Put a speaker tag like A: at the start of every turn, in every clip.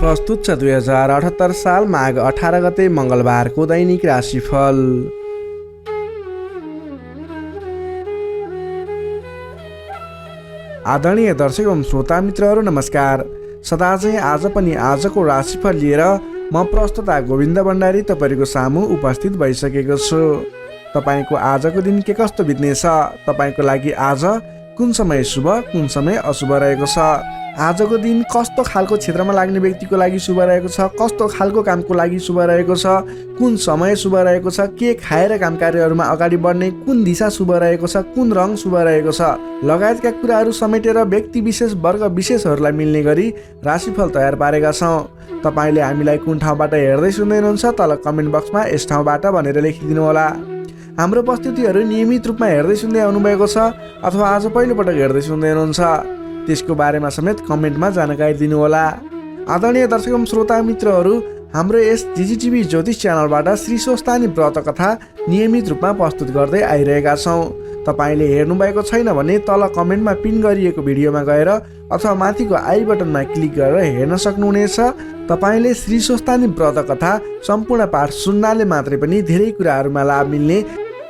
A: प्रस्तुत छ 2078 साल माघ 18 गते मङ्गलबारको दैनिक राशिफल। आदरणीय दर्शक एवं श्रोता मित्रहरू नमस्कार। सदा चाहिँ आज पनि आजको राशिफल लिएर म प्रस्तुता गोविन्द भण्डारी तपाईँको सामु उपस्थित भइसकेको छु। तपाईँको आजको दिन के कस्तो बित्नेछ, तपाईँको लागि आज कुन समय शुभ कुन समय अशुभ रहेको छ, आजको दिन कस्तो खालको क्षेत्रमा लाग्ने व्यक्तिको लागि शुभ रहेको छ, कस्तो खालको कामको लागि शुभ रहेको छ, कुन समय शुभ रहेको छ, के खाएर काम कार्यहरूमा अगाडि बढ्ने, कुन दिशा शुभ रहेको छ, कुन रङ शुभ रहेको छ लगायतका कुराहरू समेटेर व्यक्ति विशेष वर्ग विशेषहरूलाई मिल्ने गरी राशिफल तयार पारेका छौँ। तपाईँले हामीलाई कुन ठाउँबाट हेर्दै सुन्दै हुनुहुन्छ तल कमेन्ट बक्समा यस ठाउँबाट भनेर लेखिदिनु होला। हाम्रो प्रस्तुतिहरू नियमित रूपमा हेर्दै सुन्दै आउनुभएको छ अथवा आज पहिलोपटक हेर्दै सुन्दै हुनुहुन्छ त्यसको बारेमा समेत कमेन्टमा जानकारी दिनुहोला। आदरणीय दर्शक एवं श्रोता मित्रहरू, हाम्रो यस जिजिटिभी ज्योतिष च्यानलबाट श्री स्वस्तानी व्रत कथा नियमित रूपमा प्रस्तुत गर्दै आइरहेका छौँ। तपाईँले हेर्नुभएको छैन भने तल कमेन्टमा पिन गरिएको भिडियोमा गएर अथवा माथिको आई बटनमा क्लिक गरेर हेर्न सक्नुहुनेछ। तपाईँले श्री स्वस्तानी व्रत कथा सम्पूर्ण पाठ सुन्नाले मात्रै पनि धेरै कुराहरूमा लाभ मिल्ने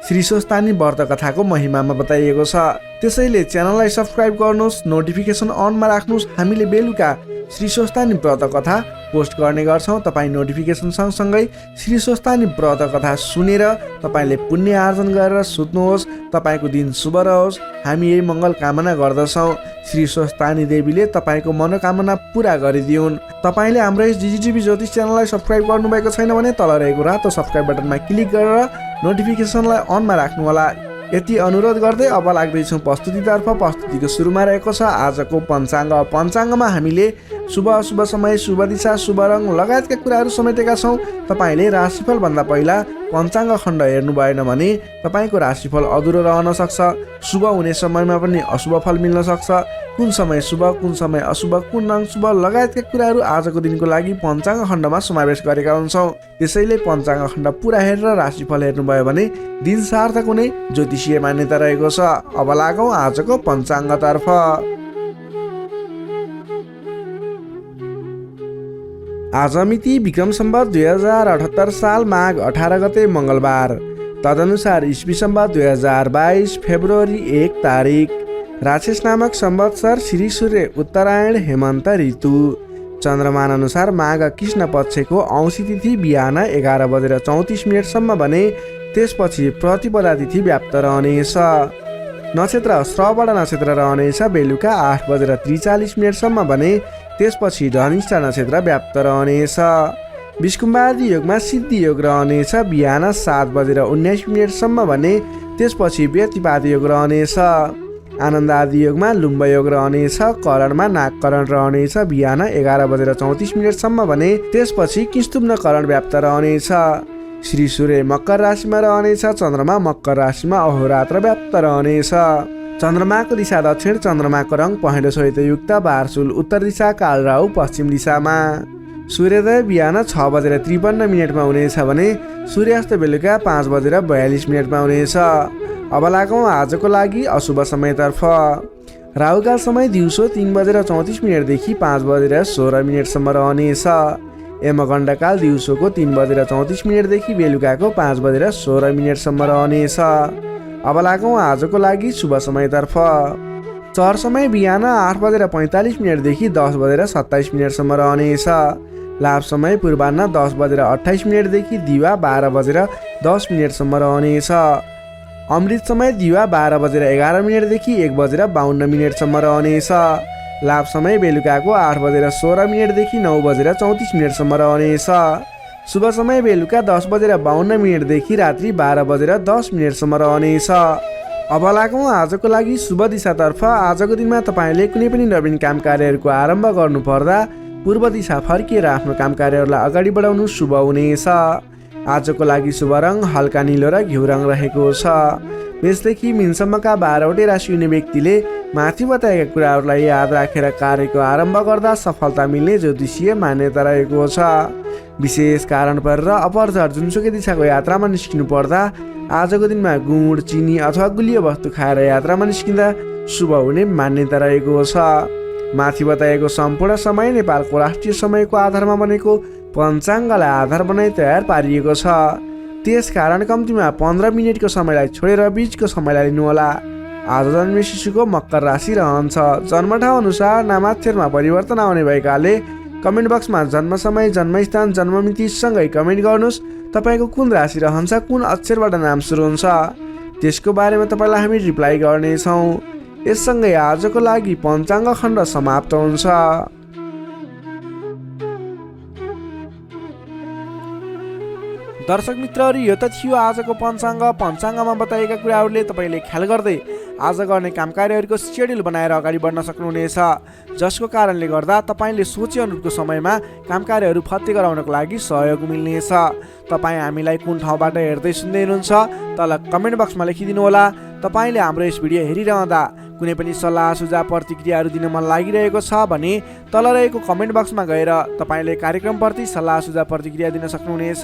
A: श्री स्वस्तानी व्रत कथाको महिमामा बताइएको छ। त्यसैले च्यानललाई सब्सक्राइब गर्नुहोस्, नोटिफिकेसन अनमा राख्नुहोस्। हामीले बेलुका श्री स्वस्तानी व्रत कथा पोस्ट गर्ने गर्छौँ। तपाईँ नोटिफिकेसन सँगसँगै श्री स्वस्तानी व्रत कथा सुनेर तपाईँले पुण्य आर्जन गरेर सुत्नुहोस्। तपाईँको दिन शुभ रहोस्, हामी यही मङ्गल कामना गर्दछौँ। श्री स्वस्तानी देवीले तपाईँको मनोकामना पुरा गरिदिउन्। तपाईँले हाम्रो यस जिजिटिभी ज्योतिष च्यानललाई सब्सक्राइब गर्नुभएको छैन भने तल रहेको रातो सब्सक्राइब बटनमा क्लिक गरेर नोटिफिकेसनलाई अनमा राख्नुहोला। यति अनुरोध गर्दै अब लाग्दैछौँ प्रस्तुतितर्फ। प्रस्तुतिको सुरुमा रहेको छ आजको पञ्चाङ्ग। पञ्चाङ्गमा हामीले शुभ अशुभ समय, शुभ दिशा, शुभ रङ लगायतका कुराहरू समेटेका छौँ। तपाईँले राशिफलभन्दा पहिला पञ्चाङ्ग खण्ड हेर्नु भएन भने तपाईँको राशिफल अधुरो रहन सक्छ। शुभ हुने समयमा पनि अशुभ फल मिल्न सक्छ। कुन समय शुभ कुन समय अशुभ, कुन रङ शुभ लगायतका कुराहरू आजको दिनको लागि पञ्चाङ्ग खण्डमा समावेश गरेका हुन्छौँ। त्यसैले पञ्चाङ्ग खण्ड पुरा हेरेर राशिफल हेर्नुभयो भने दिन सार्थक हुने ज्योतिषीय मान्यता रहेको छ। अब लागौँ आजको पञ्चाङ्गतर्फ। आज मिति विक्रम सम्वत 2078 साल माघ 18 गते मङ्गलबार, तदनुसार इस्वी सम्वत 2022 फेब्रुअरी 1 तारिक। राक्षस नामक संवत्सर श्री सूर्य उत्तरायण हेमन्त ऋतु। चन्द्रमान अनुसार माघ कृष्ण पक्षको औँसी तिथि बिहान 11:34 भने त्यसपछि प्रतिपदा तिथि व्याप्त रहनेछ। नक्षत्र श्रवण नक्षत्र रहनेछ बेलुका 8:43 भने त्यसपछि धनिष्ठा नक्षत्र व्याप्त रहनेछ। विष्कुम्बादी योगमा सिद्धि योग रहनेछ बिहान 7:19 भने त्यसपछि व्यतिपात योग रहनेछ। आनन्द आदि योगमा लुम्ब योग रहनेछ। करणमा नागकरण रहनेछ बिहान 11:34 भने त्यसपछि किस्तुम्न करण व्याप्त रहनेछ। श्री सूर्य मकर राशिमा रहनेछ। चन्द्रमा मकर राशिमा अहोरात्र व्याप्त रहनेछ। चन्द्रमाको दिशा दक्षिण, चन्द्रमाको रङ पहेँलो सहितयुक्त बारसुल, उत्तर दिशा कालराहु पश्चिम दिशामा। सूर्योदय बिहान 6:53 हुनेछ भने सूर्यास्त बेलुका 5:42 हुनेछ। अब लागौँ आजको लागि अशुभ समयतर्फ। राहुकाल समय दिउँसो 3:34 देखि 5:16 रहनेछ। यमगण्डकाल दिउँसोको 3:34 देखि बेलुकाको 5:16 रहनेछ। अब लागौँ आजको लागि शुभ समयतर्फ। चर समय बिहान 8:45 देखि 10:27 रहनेछ। लाभ समय पूर्वाह्न 10:28 देखि दिवा 12:10 रहनेछ। अमृत समय दिवा 12:11 देखि 1:52 रहनेछ। लाभ समय बेलुकाको 8:16 देखि 9:34 रहनेछ। शुभ समय बेलुका 10:52 देखि रात्रि 12:10 रहनेछ। अब लागौँ आजको लागि शुभ दिशातर्फ। आजको दिनमा तपाईँले कुनै पनि नवीन काम कार्यहरूको आरम्भ गर्नुपर्दा पूर्व दिशा फर्किएर आफ्नो काम कार्यहरूलाई अगाडि बढाउनु शुभ हुनेछ। आजको लागि शुभ रङ हल्का निलो र घिउ रङ रहेको छ। मेषदेखि मीनसम्मका 12वटै राशि हुने व्यक्तिले माथि बताएका कुराहरूलाई याद राखेर कार्यको आरम्भ गर्दा सफलता मिल्ने ज्योतिषीय मान्यता रहेको छ। विशेष कारण परेर अपरझर जुनसुकै दिशाको यात्रामा निस्किनु पर्दा आजको दिनमा गुड, चिनी अथवा गुलियो वस्तु खाएर यात्रामा निस्किँदा शुभ हुने मान्यता रहेको छ। माथि बताइएको सम्पूर्ण समय नेपालको राष्ट्रिय समयको आधारमा बनेको पञ्चाङ्गलाई आधार बनाई तयार पारिएको छ। त्यसकारण कम्तीमा 15 मिनेटको समयलाई छोडेर बीचको समयलाई लिनुहोला। आज जन्मे शिशुको मकर राशि रहन्छ। जन्मठाउँ अनुसार नामाक्षरमा परिवर्तन आउने भएकाले कमेन्ट बक्समा जन्म समय, जन्मस्थान, जन्ममिति सँगै कमेन्ट गर्नुहोस्। तपाईँको कुन राशि रहन्छ, कुन अक्षरबाट नाम सुरु हुन्छ, त्यसको बारेमा तपाईँलाई हामी रिप्लाई गर्नेछौँ। यससँगै आजको लागि पञ्चाङ्ग खण्ड समाप्त हुन्छ। दर्शक मित्रहरू, यो त थियो आजको पञ्चाङ्ग। पञ्चाङ्गमा बताइएका कुराहरूले तपाईँले ख्याल गर्दै आज गर्ने काम कार्यहरूको सेड्युल बनाएर अगाडि बढ्न सक्नुहुनेछ, जसको कारणले गर्दा तपाईँले सोचे अनुरूपको समयमा काम कार्यहरू फत्ते गराउनको लागि सहयोग मिल्नेछ। तपाईँ हामीलाई कुन ठाउँबाट हेर्दै सुन्दै हुनुहुन्छ तल कमेन्ट बक्समा लेखिदिनुहोला। तपाईँले हाम्रो यस भिडियो हेरिरहँदा कुनै पनि सल्लाह सुझाव प्रतिक्रियाहरू दिन मन लागिरहेको छ भने तल रहेको कमेन्ट बक्समा गएर तपाईँले कार्यक्रमप्रति सल्लाह सुझाव प्रतिक्रिया दिन सक्नुहुनेछ।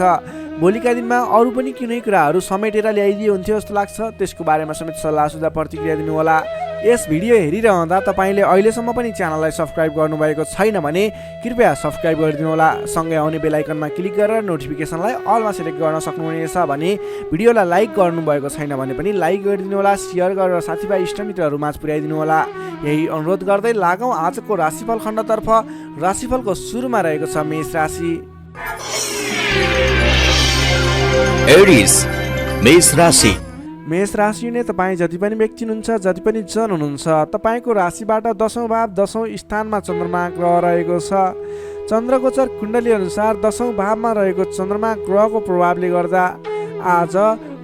A: भोलिका दिनमा अरू पनि कुनै कुराहरू समेटेर ल्याइदिए हुन्थ्यो जस्तो लाग्छ, त्यसको बारेमा समेत सल्लाह सुझाव प्रतिक्रिया दिनुहोला। यस भिडियो हेरिरहँदा तपाईँले अहिलेसम्म पनि च्यानललाई सब्सक्राइब गर्नुभएको छैन भने कृपया सब्सक्राइब गरिदिनुहोला। सँगै आउने बेल आइकनमा क्लिक गरेर नोटिफिकेसनलाई अलमा सेलेक्ट गर्न सक्नुहुनेछ भने भिडियोलाई लाइक गर्नुभएको छैन भने पनि लाइक गरिदिनुहोला, सेयर गरेर साथीभाइ इष्टमित्रहरूमाझ पुर्याइदिनुहोला। यही अनुरोध गर्दै लागौँ आजको राशिफल खण्डतर्फ। राशिफलको सुरुमा रहेको छ मेष राशि।
B: एरिस मेष राशि।
A: मेष राशि नै तपाईँ जति पनि व्यक्ति हुनुहुन्छ, जति पनि जन हुनुहुन्छ, तपाईँको राशिबाट 10औं भाव 10औं स्थानमा चन्द्रमा ग्रह रहेको छ। चन्द्रगोचर कुण्डली अनुसार 10औं भावमा रहेको चन्द्रमा ग्रहको प्रभावले गर्दा आज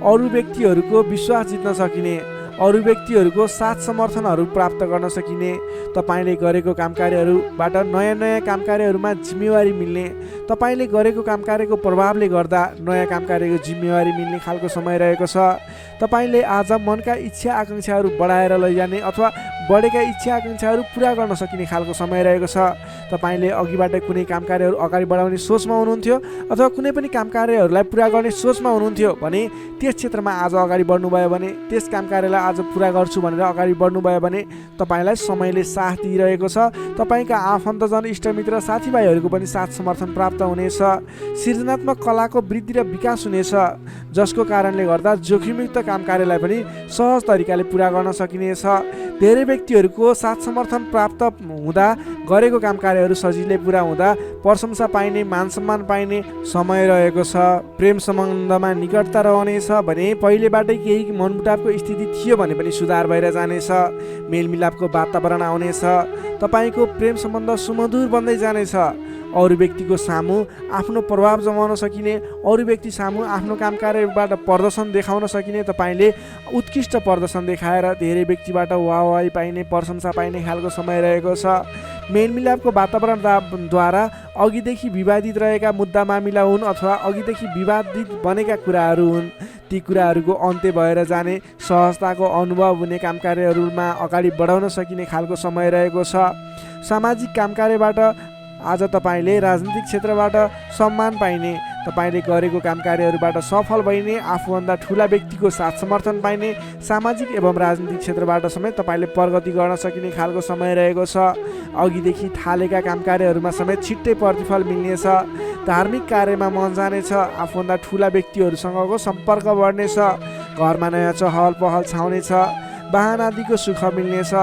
A: अरू व्यक्तिहरूको विश्वास जित्न सकिने, अरू व्यक्तिहरूको साथ समर्थनहरू प्राप्त गर्न सकिने, तपाईँले गरेको काम कार्यहरूबाट नयाँ नयाँ काम कार्यहरूमा जिम्मेवारी मिल्ने, तपाईँले गरेको काम कार्यको प्रभावले गर्दा नयाँ काम कार्यको जिम्मेवारी मिल्ने खालको समय रहेको छ। तपाईँले आज मनका इच्छा आकाङ्क्षाहरू बढाएर लैजाने अथवा बढेका इच्छा आकाङ्क्षाहरू पुरा गर्न सकिने खालको समय रहेको छ। तपाईँले अघिबाट कुनै काम कार्यहरू अगाडि बढाउने सोचमा हुनुहुन्थ्यो अथवा कुनै पनि काम कार्यहरूलाई पुरा गर्ने सोचमा हुनुहुन्थ्यो भने त्यस क्षेत्रमा आज अगाडि बढ्नुभयो भने, त्यस काम कार्यलाई आज पुरा गर्छु भनेर अगाडि बढ्नुभयो भने तपाईँलाई समयले साथ दिइरहेको छ। तपाईँका आफन्तजन, इष्टमित्र, साथीभाइहरूको पनि साथ समर्थन प्राप्त हुनेछ। सृजनात्मक कलाको वृद्धि र विकास हुनेछ, जसको कारणले गर्दा जोखिमयुक्त काम कार्यलाई पनि सहज तरिकाले पुरा गर्न सकिनेछ। धेरै व्यक्तिहरूको साथ समर्थन प्राप्त हुँदा गरेको काम कार्यहरू सजिलै पुरा हुँदा प्रशंसा पाइने, मान सम्मान पाइने समय रहेको छ। प्रेम सम्बन्धमा निकटता रहनेछ भने पहिलेबाटै केही मनमुटावको स्थिति थियो भने पनि सुधार भएर जानेछ। मेलमिलापको वातावरण आउनेछ। तपाईँको प्रेम सम्बन्ध सुमधुर बन्दै जानेछ। अरू व्यक्तिको सामु आफ्नो प्रभाव जमाउन सकिने, अरू व्यक्ति सामु आफ्नो काम कार्यबाट प्रदर्शन देखाउन सकिने, तपाईँले उत्कृष्ट प्रदर्शन देखाएर धेरै व्यक्तिबाट वाहवाही पाइने, प्रशंसा पाइने खालको समय रहेको छ। मेलमिलापको वातावरणद्वारा अघिदेखि विवादित रहेका मुद्दा मामिला हुन् अथवा अघिदेखि विवादित बनेका कुराहरू हुन्, ती कुराहरूको अन्त्य भएर जाने, सहजताको अनुभव हुने, काम कार्यहरूमा अगाडि बढाउन सकिने खालको समय रहेको छ। सामाजिक काम कार्यबाट आज तपाईँले राजनीतिक क्षेत्रबाट सम्मान पाइने, तपाईँले गरेको काम कार्यहरूबाट सफल भइने, आफूभन्दा ठुला व्यक्तिको साथ समर्थन पाइने, सामाजिक एवं राजनीतिक क्षेत्रबाट समेत तपाईँले प्रगति गर्न सकिने खालको समय रहेको छ। अघिदेखि थालेका काम कार्यहरूमा समेत छिट्टै प्रतिफल मिल्नेछ। धार्मिक कार्यमा मन जानेछ। आफूभन्दा ठुला व्यक्तिहरूसँगको सम्पर्क बढ्नेछ। घरमा नयाँ चहल पहल छाउनेछ। वाहन आदिको सुख मिल्नेछ।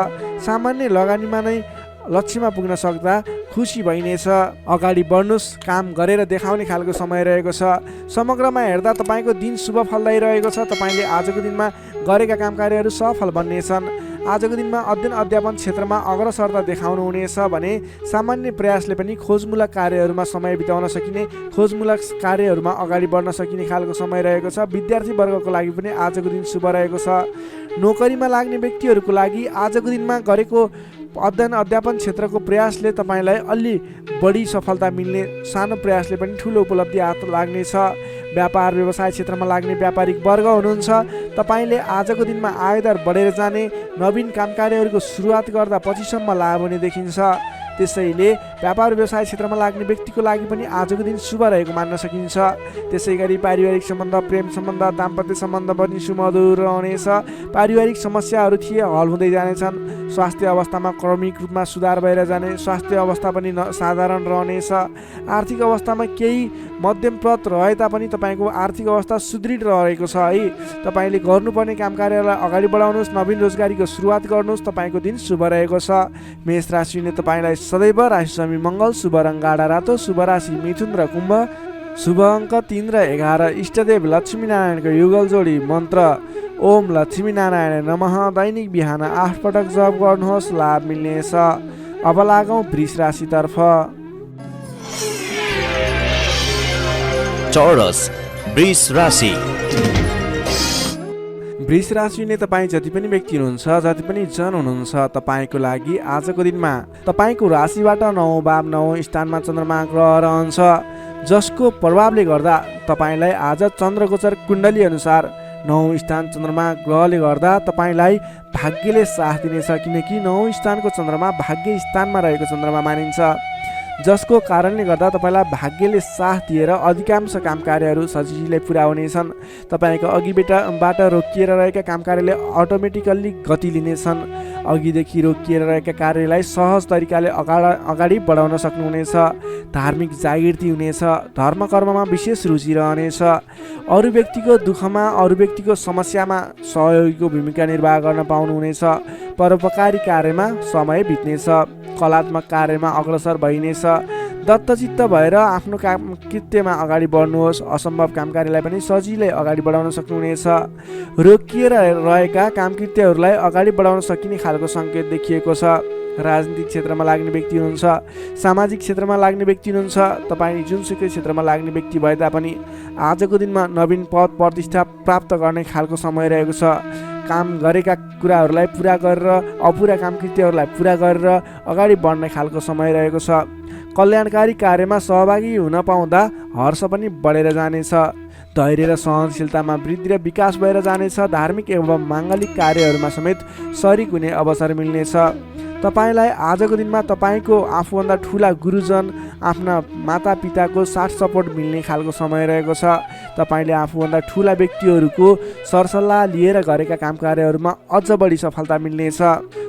A: सामान्य लगानीमा नै लक्ष्यमा पुग्न सक्दा खुसी भइनेछ। अगाडि बढ्नुहोस्, काम गरेर देखाउने खालको समय रहेको छ। समग्रमा हेर्दा तपाईँको दिन शुभ फलदायी रहेको छ। तपाईँले आजको दिनमा गरेका काम कार्यहरू सफल बन्नेछन्। आजको दिनमा अध्ययन अध्यापन क्षेत्रमा अग्रसरता देखाउनु हुनेछ भने सामान्य प्रयासले पनि खोजमूलक कार्यहरूमा समय बिताउन सकिने, खोजमूलक कार्यहरूमा अगाडि बढ्न सकिने खालको समय रहेको छ। विद्यार्थी वर्गको लागि पनि आजको दिन शुभ रहेको छ। नोकरीमा लाग्ने व्यक्तिहरूको लागि आजको दिनमा गरेको अध्ययन अध्यापन क्षेत्रको प्रयासले तपाईँलाई अलि बढी सफलता मिल्ने, सानो प्रयासले पनि ठुलो उपलब्धि हात लाग्नेछ। व्यापार व्यवसाय क्षेत्रमा लाग्ने व्यापारिक वर्ग हुनुहुन्छ, तपाईँले आजको दिनमा आयदार बढेर जाने, नवीन काम कार्यहरूको सुरुवात गर्दा पछिसम्म लाभ हुने देखिन्छ। त्यसैले व्यापार व्यवसाय क्षेत्रमा लाग्ने व्यक्तिको लागि पनि आजको दिन शुभ रहेको मान्न सकिन्छ। त्यसै गरी पारिवारिक सम्बन्ध, प्रेम सम्बन्ध, दाम्पत्य सम्बन्ध पनि सुमधुर रहनेछ। पारिवारिक समस्याहरू थिए हल हुँदै जानेछन्। स्वास्थ्य अवस्थामा क्रमिक रूपमा सुधार भएर जाने, स्वास्थ्य अवस्था पनि साधारण रहनेछ। आर्थिक अवस्थामा केही मध्यमप्रद रहे तापनि तपाईँको आर्थिक अवस्था सुदृढ रहेको छ है। तपाईँले गर्नुपर्ने काम कार्यलाई अगाडि बढाउनुहोस्, नवीन रोजगारीको सुरुवात गर्नुहोस्। तपाईँको दिन शुभ रहेको छ। मेष राशिले तपाईँलाई सदैव राशिस्वामी मङ्गल, शुभ रङ गाढा रातो, शुभ राशि मिथुन र कुम्भ, शुभ अङ्क 3 र 11, इष्टदेव लक्ष्मीनारायणको युगल जोडी, मन्त्र ओम लक्ष्मीनारायण नमः। दैनिक बिहान 8 पटक जप गर्नुहोस्, लाभ मिल्नेछ। अब लागौँ वृष राशितर्फ।
B: चौरस वृष राशि।
A: वृष राशिले तपाईँ जति पनि व्यक्ति हुनुहुन्छ, जति पनि जन हुनुहुन्छ, तपाईँको लागि आजको दिनमा तपाईँको राशिबाट 9 भाव 9 स्थानमा चन्द्रमा ग्रह रहन्छ, जसको प्रभावले गर्दा तपाईँलाई आज चन्द्रगोचर कुण्डली अनुसार 9 स्थान चन्द्रमा ग्रहले गर्दा तपाईँलाई भाग्यले साथ दिनेछ। किनकि 9 स्थानको चन्द्रमा भाग्य स्थानमा रहेको चन्द्रमा मानिन्छ, जसको कारणले गर्दा तपाईँलाई भाग्यले साथ दिएर अधिकांश काम कार्यहरू सजिलै पुरा हुनेछन्। तपाईँको अघिबाट रोकिएर रहेका काम कार्यले अटोमेटिकल्ली गति लिनेछन्। अघिदेखि रोकिएर रहेका कार्यलाई सहज तरिकाले अगाडि बढाउन सक्नुहुनेछ। धार्मिक जागृति हुनेछ। धर्म कर्ममा विशेष रुचि रहनेछ। अरू व्यक्तिको दुःखमा, अरू व्यक्तिको समस्यामा सहयोगीको भूमिका निर्वाह गर्न पाउनुहुनेछ। परोपकारी कार्यमा समय बित्नेछ। कलात्मक कार्यमा अग्रसर भइनेछ। दत्तचित्त भएर आफ्नो काम कृत्यमा अगाडि बढ्नुहोस्। असम्भव काम कार्यलाई पनि सजिलै अगाडि बढाउन सक्नुहुनेछ। रोकिएर रहेका काम कृत्यहरूलाई अगाडि बढाउन सकिने खालको सङ्केत देखिएको छ। राजनीतिक क्षेत्रमा लाग्ने व्यक्ति हुनुहुन्छ, सामाजिक क्षेत्रमा लाग्ने व्यक्ति हुनुहुन्छ, तपाईँ जुनसुकै क्षेत्रमा लाग्ने व्यक्ति भए तापनि आजको दिनमा नवीन पद प्रतिष्ठा प्राप्त गर्ने खालको समय रहेको छ। काम गरेका कुराहरूलाई पुरा गरेर, अपुरा काम कृत्यहरूलाई पुरा गरेर अगाडि बढ्ने खालको समय रहेको छ। कल्याणकारी कार्यमा सहभागी हुन पाउँदा हर्ष पनि बढेर जानेछ। धैर्य र सहनशीलतामा वृद्धि र विकास भएर जानेछ। धार्मिक एवं माङ्गलिक कार्यहरूमा समेत शरिक हुने अवसर मिल्नेछ। तपाईँलाई आजको दिनमा तपाईँको आफूभन्दा ठुला गुरुजन, आफ्ना मातापिताको साथ सपोर्ट मिल्ने खालको समय रहेको छ। तपाईँले आफूभन्दा ठुला व्यक्तिहरूको सरसल्लाह लिएर गरेका काम कार्यहरूमा अझ बढी सफलता मिल्नेछ।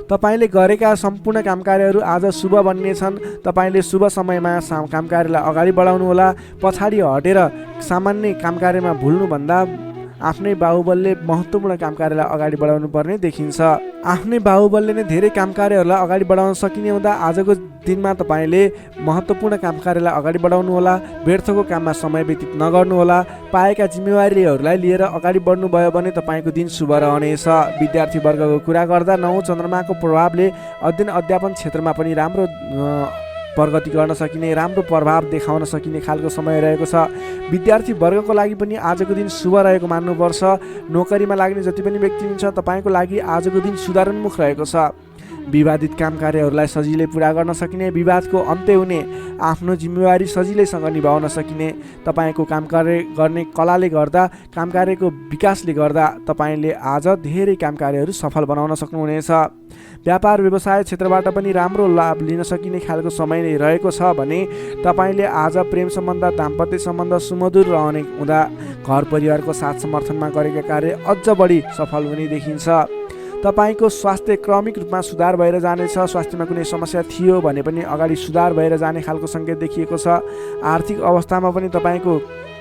A: तपाईँले गरेका सम्पूर्ण काम कार्यहरू आज शुभ बन्नेछन्। तपाईँले शुभ समयमा काम कार्यलाई अगाडि बढाउनुहोला। पछाडि हटेर सामान्य काम कार्यमा भुल्नुभन्दा आफ्नै बाहुबलले महत्त्वपूर्ण काम कार्यलाई अगाडि बढाउनु पर्ने देखिन्छ। आफ्नै बाहुबलले नै धेरै काम कार्यहरूलाई अगाडि बढाउन सकिने हुँदा आजको दिनमा तपाईँले महत्त्वपूर्ण काम कार्यलाई अगाडि बढाउनुहोला। व्यर्थको काममा समय व्यतीत नगर्नुहोला। पाएका जिम्मेवारीहरूलाई लिएर अगाडि बढ्नुभयो भने तपाईँको दिन शुभ रहनेछ। विद्यार्थी वर्गको कुरा गर्दा 9 चन्द्रमाको प्रभावले अध्ययन अध्यापन क्षेत्रमा पनि राम्रो प्रगति गर्न सकिने, राम्रो प्रभाव देखाउन सकिने खालको समय रहेको छ। विद्यार्थी वर्गको लागि पनि आजको दिन शुभ रहेको मान्नुपर्छ। नोकरीमा लाग्ने जति पनि व्यक्ति हुनुहुन्छ, तपाईँको लागि आजको दिन सुधारोन्मुख रहेको छ। विवादित काम कार्यहरूलाई सजिलै पुरा गर्न सकिने, विवादको अन्त्य हुने, आफ्नो जिम्मेवारी सजिलैसँग निभाउन सकिने। तपाईँको काम कार्य गर्ने कलाले गर्दा, काम कार्यको विकासले गर्दा तपाईँले आज धेरै काम कार्यहरू सफल बनाउन सक्नुहुनेछ। व्यापार व्यवसाय क्षेत्रबाट पनि राम्रो लाभ लिन सकिने खालको समय नै रहेको छ भने तपाईँले आज प्रेम सम्बन्ध, दाम्पत्य सम्बन्ध सुमधुर रहने हुँदा घर परिवारको साथ समर्थनमा गरेका कार्य अझ बढी सफल हुने देखिन्छ। तपाईँको स्वास्थ्य क्रमिक रूपमा सुधार भएर जानेछ। स्वास्थ्यमा कुनै समस्या थियो भने पनि अगाडि सुधार भएर जाने खालको सङ्केत देखिएको छ। आर्थिक अवस्थामा पनि तपाईँको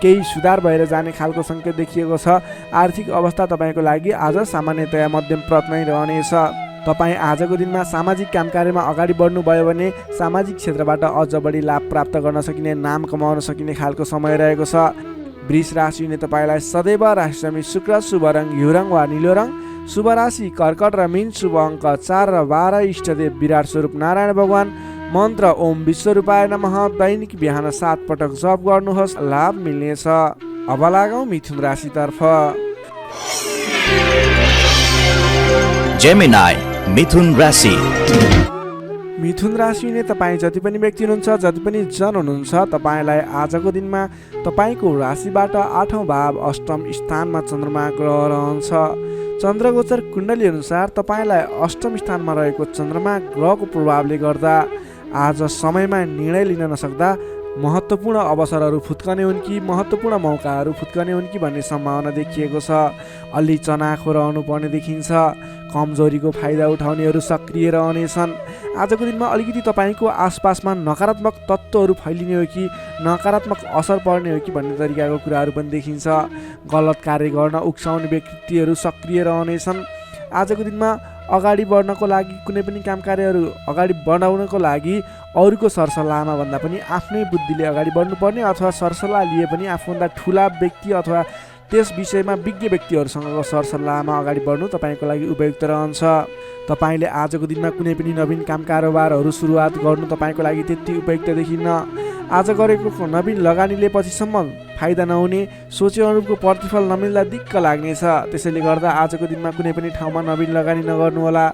A: केही सुधार भएर जाने खालको सङ्केत देखिएको छ। आर्थिक अवस्था तपाईँको लागि आज सामान्यतया मध्यमप्रद नै रहनेछ। तपाईँ आजको दिनमा सामाजिक काम कार्यमा अगाडि बढ्नुभयो भने सामाजिक क्षेत्रबाट अझ बढी लाभ प्राप्त गर्न सकिने, नाम कमाउन सकिने खालको समय रहेको छ। वृष राशिले तपाईँलाई सदैव राशिस्वामी शुक्र, शुभ रङ घिउ रङ वा निलो रङ, शुभ राशि कर्कट र मीन, शुभ अङ्क 4 र 12, इष्टदेव विराट स्वरूप नारायण भगवान, मन्त्र ओम विश्वरूपाय नमः। दैनिक बिहान 7 पटक जप गर्नुहोस्, लाभ मिल्नेछ। अब लागौँ मिथुन राशितर्फ।
B: जेमिनाई मिथुन राशि।
A: मिथुन राशिले तपाईँ जति पनि व्यक्ति हुनुहुन्छ, जति पनि जन हुनुहुन्छ, तपाईँलाई आजको दिनमा तपाईँको राशिबाट 8औँ भाव 8म स्थानमा चन्द्रमा ग्रह रहन्छ। चन्द्रगोचर कुण्डली अनुसार तपाईँलाई 8म स्थानमा रहेको चन्द्रमा ग्रहको प्रभावले गर्दा आज समयमा निर्णय लिन नसक्दा महत्त्वपूर्ण अवसरहरू फुत्कने हुन् कि महत्त्वपूर्ण मौकाहरू फुत्कने हुन् कि भन्ने सम्भावना देखिएको छ। अलि चनाखो रहनु पर्ने देखिन्छ। कमजोरीको फाइदा उठाउनेहरू सक्रिय रहनेछन्। आजको दिनमा अलिकति तपाईँको आसपासमा नकारात्मक तत्त्वहरू फैलिने हो कि नकारात्मक असर पर्ने हो कि भन्ने तरिकाको कुराहरू पनि देखिन्छ। गलत कार्य गर्न उक्साउने व्यक्तिहरू सक्रिय रहनेछन्। आजको दिनमा अगाडि बढ्नको लागि कुनै पनि काम कार्यहरू अगाडि बढाउनको लागि अरूको सरसल्लाहमा भन्दा पनि आफ्नै बुद्धिले अगाडि बढ्नुपर्ने अथवा सरसल्लाह लिए पनि आफूभन्दा ठुला व्यक्ति अथवा त्यस विषयमा विज्ञ व्यक्तिहरूसँगको सरसल्लाहमा अगाडि बढ्नु तपाईँको लागि उपयुक्त रहन्छ। तपाईँले आजको दिनमा कुनै पनि नवीन काम कारोबारहरू सुरुवात गर्नु तपाईँको लागि त्यति उपयुक्त देखिन्न। आज गरेको नवीन लगानीले पछिसम्म फाइदा नहुने, सोचे अनुरूपको प्रतिफल नमिल्दा दिक्क लाग्नेछ। त्यसैले गर्दा आजको दिनमा कुनै पनि ठाउँमा नवीन लगानी नगर्नुहोला।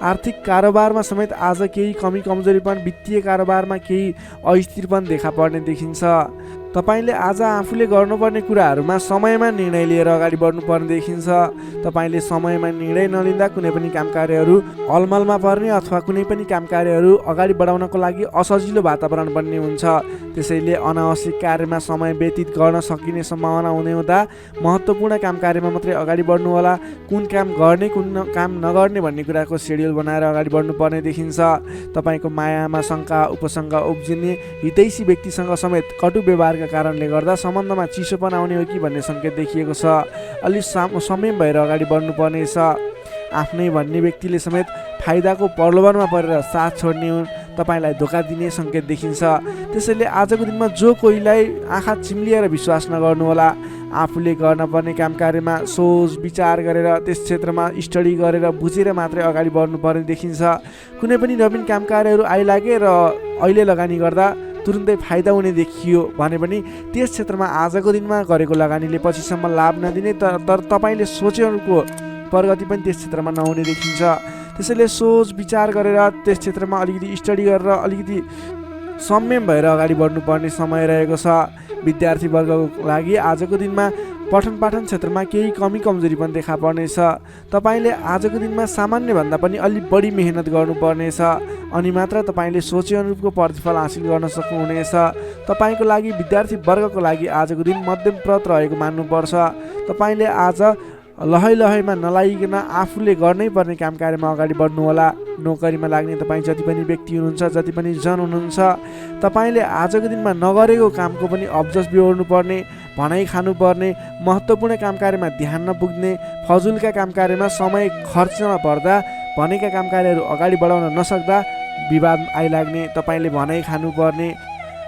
A: आर्थिक कारोबारमा समेत आज केही कमी कमजोरीपन, वित्तीय कारोबारमा केही अस्थिरपन देखा पर्ने देखिन्छ। तपाईँले आज आफूले गर्नुपर्ने कुराहरूमा समयमा निर्णय लिएर अगाडि बढ्नुपर्ने देखिन्छ। तपाईँले समयमा निर्णय नलिँदा कुनै पनि काम कार्यहरू अलमलमा पर्ने अथवा कुनै पनि काम कार्यहरू अगाडि बढाउनको लागि असजिलो वातावरण बन्ने हुन्छ। त्यसैले अनावश्यक कार्यमा समय व्यतीत गर्न सकिने सम्भावना हुने हुँदा महत्त्वपूर्ण काम कार्यमा मात्रै अगाडि बढ्नु होला। कुन काम गर्ने कुन काम नगर्ने भन्ने कुराको सेड्युल बनाएर अगाडि बढ्नुपर्ने देखिन्छ। तपाईँको मायामा शङ्का उपशङ्का उब्जिने, हितैषी व्यक्तिसँग समेत कटु व्यवहारका कारणले गर्दा सम्बन्धमा चिसोपन आउने हो कि भन्ने सङ्केत देखिएको छ। अलि संयम भएर अगाडि बढ्नुपर्नेछ। आफ्नै भन्ने व्यक्तिले समेत फाइदाको प्रलोभनमा परेर साथ छोड्ने हुन्, तपाईँलाई धोका दिने सङ्केत देखिन्छ। त्यसैले आजको दिनमा जो कोहीलाई आँखा चिम्लिएर विश्वास नगर्नुहोला। आफूले गर्नुपर्ने काम कार्यमा सोच विचार गरेर त्यस क्षेत्रमा स्टडी गरेर बुझेर मात्रै अगाडि बढ्नुपर्ने देखिन्छ। कुनै पनि नवीन काम कार्यहरू आइलागे र अहिले लगानी गर्दा तुरुन्तै फाइदा हुने देखियो भने पनि त्यस क्षेत्रमा आजको दिनमा गरेको लगानीले पछिसम्म लाभ नदिने, तर तपाईँले सोचेको प्रगति पनि त्यस क्षेत्रमा नहुने देखिन्छ। त्यसैले सोच विचार गरेर त्यस क्षेत्रमा अलिकति स्टडी गरेर अलिकति संयम भएर अगाडि बढ्नुपर्ने समय रहेको छ। विद्यार्थी वर्गको लागि आजको दिनमा पठन पाठन क्षेत्रमा केही कमी कमजोरी पनि देखा पर्नेछ। तपाईँले आजको दिनमा सामान्यभन्दा पनि अलि बढी मेहनत गर्नुपर्नेछ, अनि मात्र तपाईँले सोचे अनुरूपको प्रतिफल हासिल गर्न सक्नुहुनेछ। तपाईँको लागि विद्यार्थी वर्गको लागि आजको दिन मध्यमप्रद रहेको मान्नुपर्छ। तपाईँले आज लहैमा नलागिकन आफूले गर्नै पर्ने काम कार्यमा अगाडि बढ्नुहोला। नोकरीमा लाग्ने तपाईँ जति पनि व्यक्ति हुनुहुन्छ, जति पनि जन हुनुहुन्छ, तपाईँले आजको दिनमा नगरेको कामको पनि अब्जस बिहोर्नुपर्ने, भनाइ खानुपर्ने, महत्त्वपूर्ण काम कार्यमा ध्यान नपुग्ने, फजुलका काम कार्यमा समय खर्चमा पर्दा भनेका काम कार्यहरू अगाडि बढाउन नसक्दा विवाद आइलाग्ने, तपाईँले भनाइ खानुपर्ने,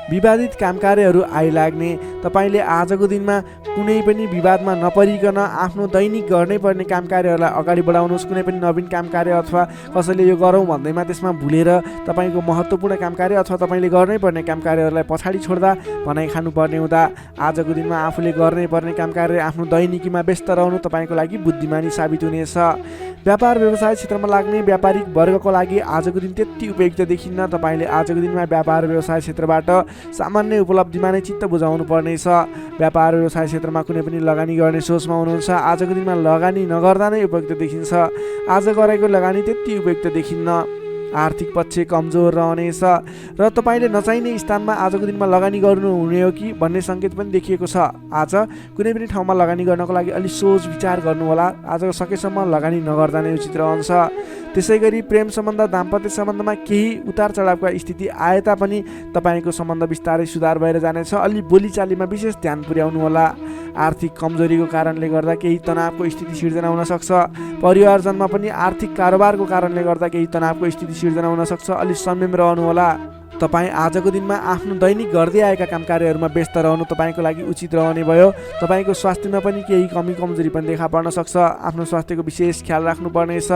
A: विवादित काम कार्यहरू आइलाग्ने। तपाईँले आजको दिनमा कुनै पनि विवादमा नपरिकन आफ्नो दैनिक गर्नै पर्ने काम कार्यहरूलाई अगाडि बढाउनुहोस्। कुनै पनि नवीन काम कार्य अथवा कसैले यो गरौँ भन्दैमा त्यसमा भुलेर तपाईँको महत्त्वपूर्ण काम कार्य अथवा तपाईँले गर्नै पर्ने काम कार्यहरूलाई पछाडि छोड्दा भनाइ खानुपर्ने हुँदा आजको दिनमा आफूले गर्नै पर्ने काम कार्य आफ्नो दैनिकीमा व्यस्त रहनु तपाईँको लागि बुद्धिमानी साबित हुनेछ। व्यापार व्यवसाय क्षेत्रमा लाग्ने व्यापारिक वर्गको लागि आजको दिन त्यति उपयुक्त देखिन्न। तपाईँले आजको दिनमा व्यापार व्यवसाय क्षेत्रबाट सामान्य उपलब्धिमा नै चित्त बुझाउनु पर्नेछ। व्यापार व्यवसाय क्षेत्रमा कुनै पनि लगानी गर्ने सोचमा हुनुहुन्छ, आजको दिनमा लगानी नगर्दा नै उपयुक्त देखिन्छ। आज गरेको लगानी त्यति उपयुक्त देखिन्न। आर्थिक पक्ष कमजोर रहनेछ र तपाईँले नचाहिने स्थानमा आजको दिनमा लगानी गर्नुहुने हो कि भन्ने सङ्केत पनि देखिएको छ। आज कुनै पनि ठाउँमा लगानी गर्नको लागि अलि सोच विचार गर्नुहोला। आज सकेसम्म लगानी नगर्दा नै उचित रहन्छ। त्यसै गरी प्रेम सम्बन्ध, दाम्पत्य सम्बन्धमा केही उतार चढावका स्थिति आए तापनि तपाईँको सम्बन्ध बिस्तारै सुधार भएर जानेछ। अलि बोलीचालीमा विशेष ध्यान पुर्याउनु होला। आर्थिक कमजोरीको कारणले गर्दा केही तनावको स्थिति सिर्जना हुन सक्छ। परिवारजनमा पनि आर्थिक कारोबारको कारणले गर्दा केही तनावको स्थिति सिर्जना हुन सक्छ। अलि संयम रहनुहोला। तपाईँ आजको दिनमा आफ्नो दैनिक गर्दै आएका काम कार्यहरूमा व्यस्त रहनु तपाईँको लागि उचित रहने भयो। तपाईँको स्वास्थ्यमा पनि केही कमी कमजोरी पनि देखा पर्न सक्छ। आफ्नो स्वास्थ्यको विशेष ख्याल राख्नुपर्नेछ।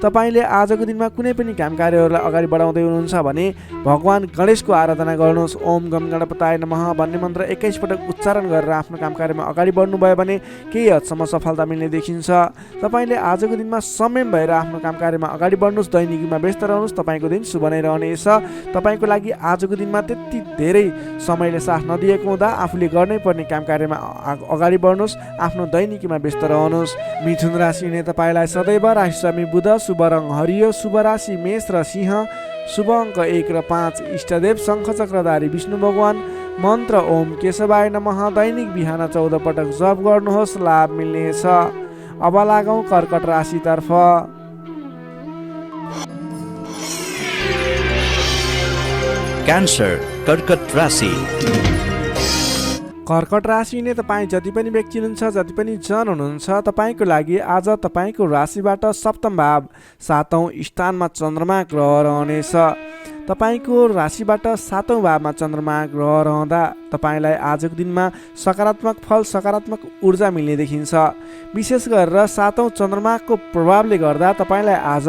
A: तपाईँले आजको दिनमा कुनै पनि काम कार्यहरूलाई अगाडि बढाउँदै हुनुहुन्छ भने भगवान गणेशको आराधना गर्नुहोस्। ओम गम गणपताय नमः भन्ने मन्त्र 21 पटक उच्चारण गरेर आफ्नो काम कार्यमा अगाडि बढ्नुभयो भने केही हदसम्म सफलता मिल्ने देखिन्छ। तपाईँले आजको दिनमा संयम भएर आफ्नो काम कार्यमा अगाडि बढ्नुहोस्, दैनिकीमा व्यस्त रहनुहोस्। तपाईँको दिन शुभ नै रहनेछ। तपाईँको लागि लागि आजको दिनमा त्यति धेरै समयले साथ नदिएको हुँदा आफूले गर्नै पर्ने काम कार्यमा अगाडि बढ्नुहोस्, आफ्नो दैनिकीमा व्यस्त रहनुहोस्। मिथुन राशि हुने तपाईँलाई सदैव राशि स्वामी बुध, शुभ रङ हरियो, शुभ राशि मेष र सिंह, शुभ अङ्क 1 र 5, इष्टदेव शङ्खचक्रधारी विष्णु भगवान, मन्त्र ओम केशवाय नमः। दैनिक बिहान 14 पटक जप गर्नुहोस्, लाभ मिल्नेछ। अब लागौँ कर्कट राशितर्फ।
B: क्यान्सर कर्कट राशि।
A: कर्कट राशि हुने तपाईँ जति पनि व्यक्ति हुनुहुन्छ, जति पनि जन हुनुहुन्छ, तपाईँको लागि आज तपाईँको राशिबाट सप्तम भाव 7औं स्थानमा चन्द्रमा ग्रह रहनेछ। तपाईँको राशिबाट 7औं भावमा चन्द्रमा ग्रह रहँदा तपाईँलाई आजको दिनमा सकारात्मक फल, सकारात्मक ऊर्जा मिल्ने देखिन्छ। विशेष गरेर 7औं चन्द्रमाको प्रभावले गर्दा तपाईँलाई आज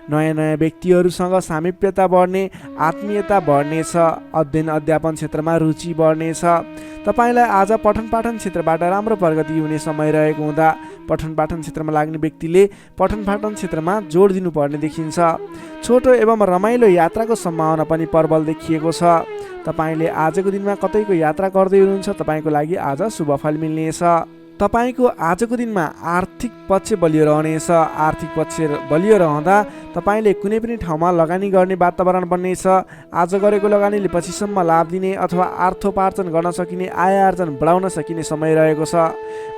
A: नयाँ नयाँ व्यक्तिहरूसँग सामिप्यता बढ्ने, आत्मीयता बढ्नेछ। अध्ययन अध्यापन क्षेत्रमा रुचि बढ्नेछ। तपाईँलाई आज पठन पाठन क्षेत्रबाट राम्रो प्रगति हुने समय रहेको हुँदा पठन पाठन क्षेत्रमा लाग्ने व्यक्तिले पठन पाठन क्षेत्रमा जोड दिनुपर्ने देखिन्छ। छोटो एवं रमाइलो यात्राको सम्भावना पनि प्रबल देखिएको छ। तपाईँले आजको दिनमा कतैको यात्रा गर्दै हुनुहुन्छ, तपाईँको लागि आज शुभ फल मिल्नेछ। तपाईँको आजको दिनमा आर्थिक पक्ष बलियो रहनेछ। आर्थिक पक्ष बलियो रहँदा तपाईँले कुनै पनि ठाउँमा लगानी गर्ने वातावरण बन्नेछ। आज गरेको लगानीले पछिसम्म लाभ दिने अथवा अर्थोपार्जन गर्न सकिने, आय आर्जन बढाउन सकिने समय रहेको छ।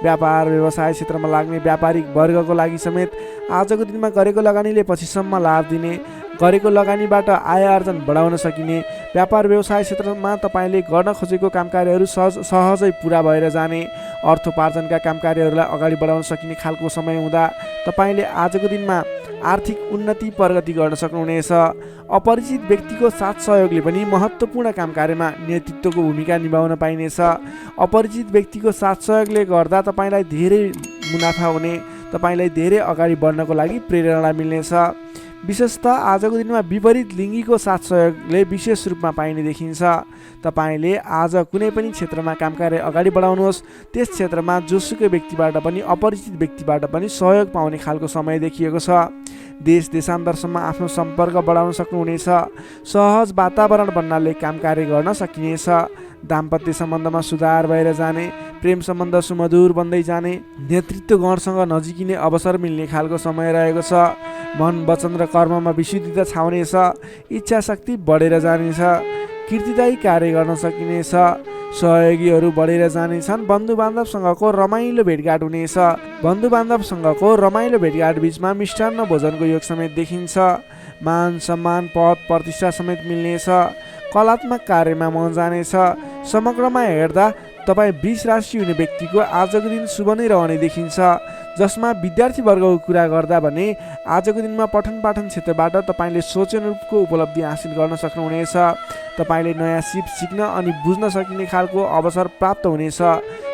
A: व्यापार व्यवसाय क्षेत्रमा लाग्ने व्यापारिक वर्गको लागि समेत आजको दिनमा गरेको लगानीले पछिसम्म लाभ दिने, गरेको लगानीबाट आय आर्जन बढाउन सकिने, व्यापार व्यवसाय क्षेत्रमा तपाईँले गर्न खोजेको काम कार्यहरू सहजै पुरा भएर जाने, अर्थोपार्जनका काम कार्यहरूलाई अगाडि बढाउन सकिने खालको समय हुँदा तपाईँले आजको दिनमा आर्थिक उन्नति प्रगति गर्न सक्नुहुनेछ। अपरिचित व्यक्तिको साथ सहयोगले पनि महत्त्वपूर्ण काम कार्यमा नेतृत्वको भूमिका निभाउन पाइनेछ। अपरिचित व्यक्तिको साथ सहयोगले गर्दा तपाईँलाई धेरै मुनाफा हुने, तपाईँलाई धेरै अगाडि बढ्नको लागि प्रेरणा मिल्नेछ। विशेषतः आजको दिनमा विपरीत लिङ्गीको साथ सहयोगले विशेष रूपमा पाइने देखिन्छ। तपाईँले आज कुनै पनि क्षेत्रमा काम कार्य अगाडि बढाउनुहोस्, त्यस क्षेत्रमा जोसुकै व्यक्तिबाट पनि, अपरिचित व्यक्तिबाट पनि सहयोग पाउने खालको समय देखिएको छ। देश देशान्तरसम्म आफ्नो सम्पर्क बढाउन सक्नुहुनेछ। सहज वातावरण बन्नाले काम कार्य गर्न सकिनेछ। दाम्पत्य सम्बन्धमा सुधार भएर जाने, प्रेम सम्बन्ध सुमधुर बन्दै जाने, नेतृत्व गणसँग नजिकिने अवसर मिल्ने खालको समय रहेको छ। मन, वचन र कर्ममा विशुद्धता छाउनेछ। इच्छा शक्ति बढेर जानेछ। कीर्तिदायी कार्य गर्न सकिनेछ। सहयोगीहरू बढेर जानेछन्। बन्धु बान्धवसँगको रमाइलो भेटघाट हुनेछ। बन्धु बान्धवसँगको रमाइलो भेटघाट बिचमा मिष्टान्न भोजनको योग समेत देखिन्छ। मान सम्मान पद प्रतिष्ठा समेत मिल्नेछ। कलात्मक कार्यमा मन जानेछ। समग्रमा हेर्दा तपाईँ वृष राशि हुने व्यक्तिको आजको दिन शुभ नै रहने देखिन्छ। जसमा विद्यार्थी वर्गको कुरा गर्दा भने आजको दिनमा पठन पाठन क्षेत्रबाट तपाईँले सोचेअनुरूपको उपलब्धि हासिल गर्न सक्नुहुनेछ। तपाईँले नयाँ सिक्न अनि बुझ्न सकिने खालको अवसर प्राप्त हुनेछ।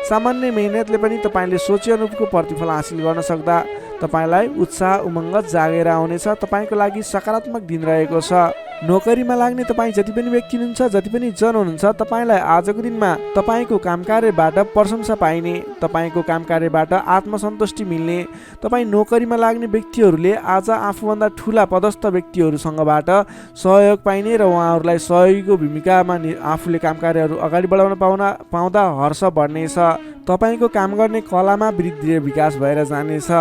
A: सामान्य मेहनतले पनि तपाईँले सोचेअनुरूपको प्रतिफल हासिल गर्न सक्दा तपाईँलाई उत्साह उमङ्ग जागेर आउनेछ। तपाईँको लागि सकारात्मक दिन रहेको छ। नोकरीमा लाग्ने तपाईँ जति पनि व्यक्ति हुनुहुन्छ, जति पनि जन हुनुहुन्छ, तपाईँलाई आजको दिनमा तपाईँको काम कार्यबाट प्रशंसा पाइने, तपाईँको काम कार्यबाट आत्मसन्तुष्टि मिल्ने। तपाईँ नोकरीमा लाग्ने व्यक्तिहरूले आज आफूभन्दा ठुला पदस्थ व्यक्तिहरूसँगबाट सहयोग पाइने र उहाँहरूलाई सहयोगीको भूमिकामा आफूले काम कार्यहरू अगाडि बढाउन पाउँदा हर्ष बढ्नेछ। तपाईँको काम गर्ने कलामा वृद्धि र विकास भएर जानेछ।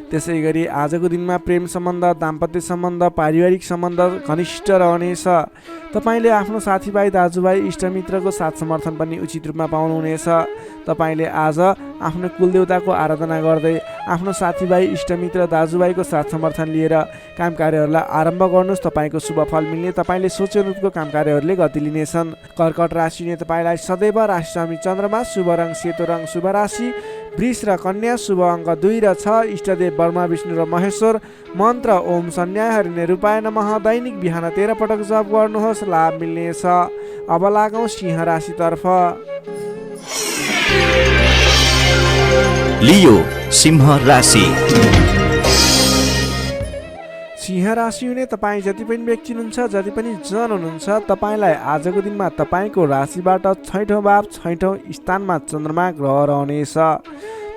A: त्यसै गरी आजको दिनमा प्रेम सम्बन्ध, दाम्पत्य सम्बन्ध, पारिवारिक सम्बन्ध घनिष्ठ रहनेछ। तपाईँले आफ्नो साथीभाइ, दाजुभाइ, इष्टमित्रको साथ समर्थन पनि उचित रूपमा पाउनुहुनेछ। तपाईँले आज आफ्नो कुलदेवताको आराधना गर्दै आफ्नो साथीभाइ, इष्टमित्र, दाजुभाइको साथ समर्थन लिएर काम कार्यहरूलाई आरम्भ गर्नुहोस्। तपाईँको शुभ फल मिल्ने, तपाईँले सोचेअनुरूपको काम कार्यहरूले गति लिनेछन्। कर्कट राशिले तपाईँलाई सदैव राशि स्वामी चन्द्रमा, शुभ रङ सेतो रङ, शुभ राशि वृष र कन्या, शुभ अङ्क 2 र 6, इष्टदेव ब्रह्मा विष्णु र महेश्वर, मन्त्र ओम सन्याय हरिणे रूपाय नमः। दैनिक बिहान 13 पटक जप गर्नुहोस्, लाभ मिल्नेछ। अब लागौँ सिंह राशितर्फ।
B: लियो सिंह राशि।
A: सिंह राशि हुने तपाईँ जति पनि व्यक्ति हुनुहुन्छ, जति पनि जन हुनुहुन्छ, तपाईँलाई आजको दिनमा तपाईँको राशिबाट 6औं भाव 6औं स्थानमा चन्द्रमा ग्रह रहनेछ।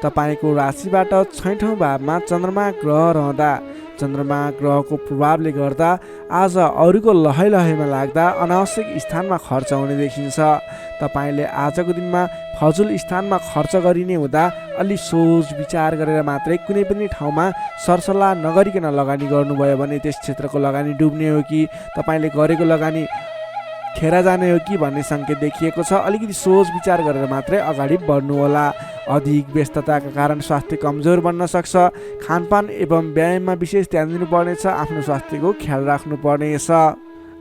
A: तपाईँको राशिबाट 6औं भावमा चन्द्रमा ग्रह रहँदा चन्द्रमा ग्रहको प्रभावले गर्दा आज अरूको लहैमा लाग्दा अनावश्यक स्थानमा खर्च हुने देखिन्छ। तपाईँले आजको दिनमा फजुल स्थानमा खर्च गरिने हुँदा अलि सोच विचार गरेर मात्रै कुनै पनि ठाउँमा सरसल्लाह नगरिकन लगानी गर्नुभयो भने त्यस क्षेत्रको लगानी डुब्ने हो कि तपाईँले गरेको लगानी खेर जाने हो कि भन्ने सङ्केत देखिएको छ। अलिकति सोच विचार गरेर मात्रै अगाडि बढ्नुहोला। अधिक व्यस्तताका कारण स्वास्थ्य कमजोर बन्न सक्छ। खानपान एवं व्यायाममा विशेष ध्यान दिनुपर्नेछ। आफ्नो स्वास्थ्यको ख्याल राख्नुपर्नेछ।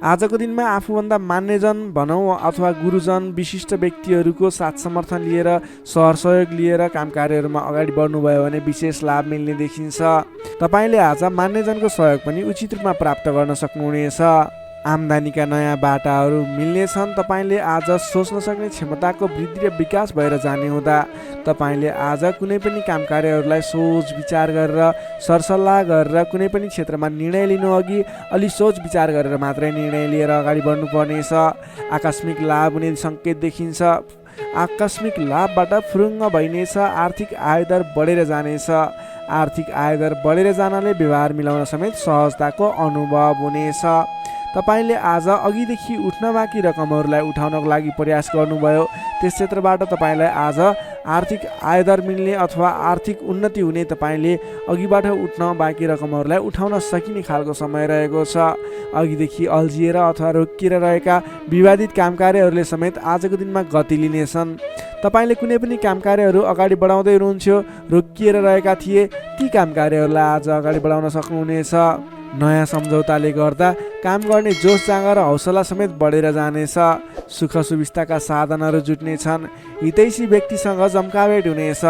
A: आजको दिनमा आफूभन्दा मान्यजन भनौँ अथवा गुरुजन विशिष्ट व्यक्तिहरूको साथ समर्थन लिएर सहयोग लिएर काम कार्यहरूमा अगाडि बढ्नुभयो भने विशेष लाभ मिल्ने देखिन्छ। तपाईँले आज मान्यजनको सहयोग पनि उचित रूपमा प्राप्त गर्न सक्नुहुनेछ। आम्दानीका नयाँ बाटाहरू मिल्नेछन्। तपाईँले आज सोच्न सक्ने क्षमताको वृद्धि र विकास भएर जाने हुँदा तपाईँले आज कुनै पनि काम कार्यहरूलाई सोच विचार गरेर सरसल्लाह गरेर कुनै पनि क्षेत्रमा निर्णय लिनु अघि अलि सोच विचार गरेर मात्रै निर्णय लिएर अगाडि बढ्नुपर्नेछ। आकस्मिक लाभ हुने सङ्केत देखिन्छ। आकस्मिक लाभबाट फुरुङ्ग भइनेछ। आर्थिक आयदर बढेर जानेछ। आर्थिक आयदर बढेर जानाले व्यवहार मिलाउन समेत सहजताको अनुभव हुनेछ। तपाईँले आज अघिदेखि उठ्न बाँकी रकमहरूलाई उठाउनको लागि प्रयास गर्नुभयो। त्यस क्षेत्रबाट तपाईँलाई आज आर्थिक आयदर मिल्ने अथवा आर्थिक उन्नति हुने तपाईँले अघिबाट उठ्न बाँकी रकमहरूलाई उठाउन सकिने खालको समय रहेको छ। अघिदेखि अल्झिएर अथवा रोकिएर रहेका विवादित काम कार्यहरूले समेत आजको दिनमा गति लिनेछन्। तपाईँले कुनै पनि काम कार्यहरू अगाडि बढाउँदै हुनुहुन्थ्यो, रोकिएर रहेका थिए, ती काम कार्यहरूलाई आज अगाडि बढाउन सक्नुहुनेछ। नयाँ सम्झौताले गर्दा काम गर्ने जोस जाँगर र हौसला समेत बढेर जानेछ। सुख सुविस्ताका साधनहरू जुट्नेछन्। हितैषी व्यक्तिसँग जम्काभेट हुनेछ।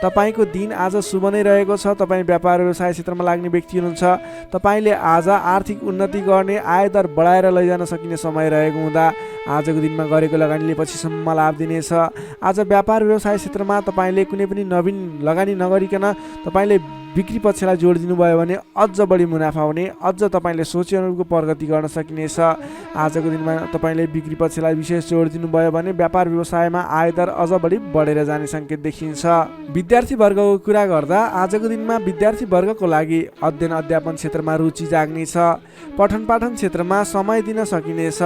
A: तपाईँको दिन आज शुभ नै रहेको छ। तपाईँ व्यापार व्यवसाय क्षेत्रमा लाग्ने व्यक्ति हुनुहुन्छ। तपाईँले आज आर्थिक उन्नति गर्ने आयदर बढाएर लैजान सकिने समय रहेको हुँदा आजको दिनमा गरेको लगानीले पछिसम्म लाभ दिनेछ। आज व्यापार व्यवसाय क्षेत्रमा तपाईँले कुनै पनि नवीन लगानी नगरिकन तपाईँले बिक्री पक्षलाई जोड दिनुभयो भने अझ बढी मुनाफा हुने, अझ तपाईँले सोचे अनुरूपको प्रगति गर्न सकिनेछ। आजको दिनमा तपाईँले बिक्री पक्षलाई विशेष जोड दिनुभयो भने व्यापार व्यवसायमा आयदर अझ बढी बढेर जाने सङ्केत देखिन्छ। विद्यार्थी वर्गको कुरा गर्दा आजको दिनमा विद्यार्थी वर्गको लागि अध्ययन अध्यापन क्षेत्रमा रुचि जाग्नेछ। पठन पाठन क्षेत्रमा समय दिन सकिनेछ।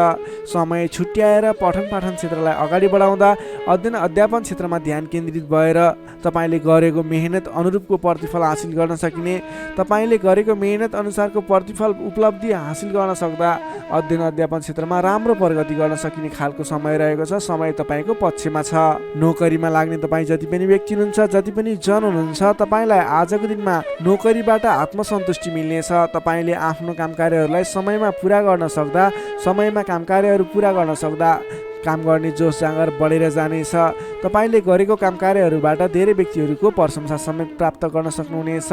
A: समय छुट्याएर पठन पाठन क्षेत्रलाई अगाडि बढाउँदा अध्ययन अध्यापन क्षेत्रमा ध्यान केन्द्रित भएर तपाईँले गरेको मेहनत अनुरूपको प्रतिफल हासिल गर्न सकिने, तपाईँले गरेको मेहनत अनुसारको प्रतिफल उपलब्धि हासिल गर्न सक्दा अध्ययन अध्यापन क्षेत्रमा राम्रो प्रगति गर्न सकिने खालको समय रहेको छ। समय तपाईँको पक्षमा छ। नोकरीमा लाग्ने तपाईँ जति पनि व्यक्ति हुनुहुन्छ, जति पनि जन हुनुहुन्छ, तपाईँलाई आजको दिनमा नोकरीबाट आत्मसन्तुष्टि मिल्नेछ। तपाईँले आफ्नो काम कार्यहरूलाई समयमा पुरा गर्न सक्दा, समयमा काम कार्यहरू पुरा गर्न सक्दा काम गर्ने जोस जाँगर बढेर जानेछ। तपाईँले गरेको काम कार्यहरूबाट धेरै व्यक्तिहरूको प्रशंसा समेत प्राप्त गर्न सक्नुहुनेछ।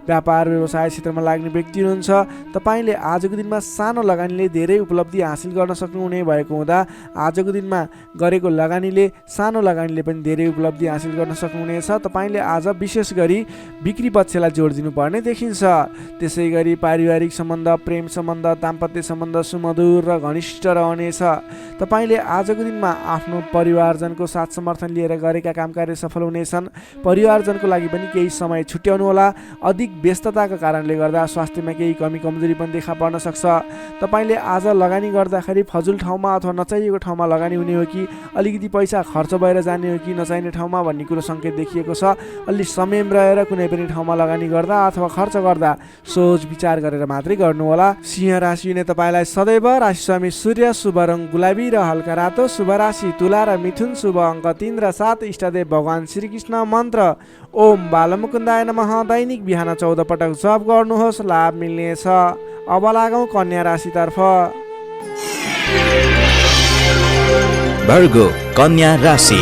A: व्यापार व्यवसाय क्षेत्रमा लाग्ने व्यक्ति हुनुहुन्छ, तपाईँले आजको दिनमा सानो लगानीले धेरै उपलब्धि हासिल गर्न सक्नुहुने भएको हुँदा आजको दिनमा गरेको लगानीले सानो लगानीले पनि धेरै उपलब्धि हासिल गर्न सक्नुहुनेछ। तपाईँले आज विशेष गरी बिक्री पक्षलाई जोड दिनुपर्ने देखिन्छ। त्यसै गरी पारिवारिक सम्बन्ध, प्रेम सम्बन्ध, दाम्पत्य सम्बन्ध सुमधुर र घनिष्ठ रहनेछ। तपाईँले आजको दिनमा आफ्नो परिवारजनको साथ समर्थन लिएर गरेका काम कार्य सफल हुनेछन्। परिवारजनको लागि पनि केही समय छुट्याउनु होला। अधिक व्यस्तताका कारणले गर्दा स्वास्थ्यमा केही कमी कमजोरी पनि देखा पर्न सक्छ। तपाईँले आज लगानी गर्दाखेरि फजुल ठाउँमा अथवा नचाहिएको ठाउँमा लगानी हुने हो कि अलिकति पैसा खर्च भएर जाने हो कि नचाहिने ठाउँमा भन्ने कुरो सङ्केत देखिएको छ। अलि संयम रहेर कुनै पनि ठाउँमा लगानी गर्दा अथवा खर्च गर्दा सोच विचार गरेर मात्रै गर्नुहोला। सिंह राशि हुने तपाईँलाई सदैव राशि स्वामी सूर्य, शुभ रङ गुलाबी र हल्का रातो, शुभ राशि तुला र मिथुन, शुभ अङ्क 3 र 7, इष्टदेव भगवान श्रीकृष्ण, मन्त्र ओम बालमुकुन्दाय नमः। दैनिक बिहान 14 पटक जप गर्नुहोस्, लाभ मिल्नेछ। अब लागौँ कन्या राशितर्फ।
B: वर्गो कन्या राशि।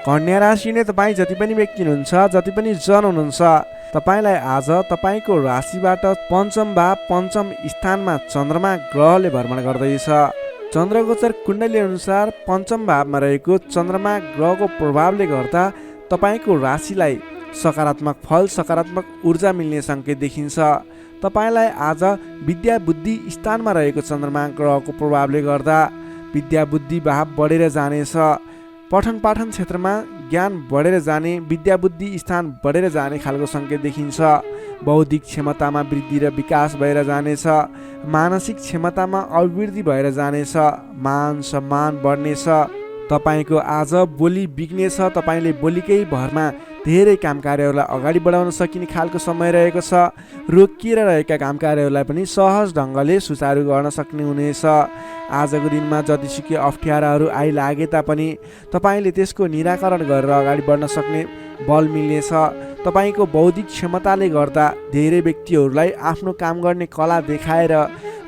A: कन्या राशि नै तपाईँ जति पनि व्यक्ति हुनुहुन्छ, जति पनि जन हुनुहुन्छ, तपाईँलाई आज तपाईँको राशिबाट पञ्चम भाव पञ्चम स्थानमा चन्द्रमा ग्रहले भ्रमण गर्दैछ। चन्द्रगोचर कुण्डली अनुसार पञ्चम भावमा रहेको चन्द्रमा ग्रहको प्रभावले गर्दा तपाईँको राशिलाई सकारात्मक फल, सकारात्मक ऊर्जा मिल्ने सङ्केत देखिन्छ। तपाईँलाई आज विद्या बुद्धि स्थानमा रहेको चन्द्रमा ग्रहको प्रभावले गर्दा विद्या बुद्धि भाव बढेर जानेछ। पठन पाठन क्षेत्रमा ज्ञान बढेर जाने, विद्या बुद्धि स्थान बढेर जाने खालको सङ्केत देखिन्छ। बौद्धिक क्षमतामा वृद्धि र विकास भएर जानेछ। मानसिक क्षमतामा अभिवृद्धि भएर जानेछ। मान सम्मान बढ्नेछ। तपाईँको आज बोली बिग्नेछ। तपाईँले बोलीकै भरमा धेरै काम कार्यहरूलाई अगाडि बढाउन सकिने खालको समय रहेको छ। रोकिएर रहेका काम कार्यहरूलाई पनि सहज ढङ्गले सुचारू गर्न सक्ने हुनेछ। आजको दिनमा जतिसुकै अप्ठ्याराहरू आइलागे तापनि तपाईँले त्यसको निराकरण गरेर अगाडि बढ्न सक्ने बल मिल्नेछ। तपाईँको बौद्धिक क्षमताले गर्दा धेरै व्यक्तिहरूलाई आफ्नो काम गर्ने कला देखाएर,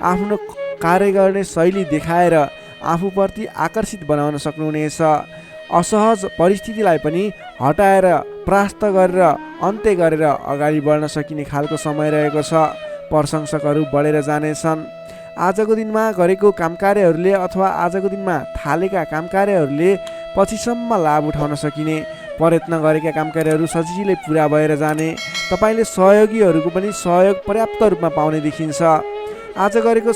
A: आफ्नो कार्य गर्ने शैली देखाएर आफूप्रति आकर्षित बनाउन सक्नुहुनेछ। असहज परिस्थितिलाई पनि हटाएर, परास्त गरेर, अन्त्य गरेर अगाडि बढ्न सकिने खालको समय रहेको छ। प्रशंसकहरू बढेर जानेछन्। आजको दिनमा गरेको काम कार्यहरूले अथवा आजको दिनमा थालेका काम कार्यहरूले पछिसम्म लाभ उठाउन सकिने, प्रयत्न गरेका काम कार्यहरू सजिलै पुरा भएर जाने, तपाईँले सहयोगीहरूको पनि सहयोग पर्याप्त रूपमा पाउने देखिन्छ। आज गरेको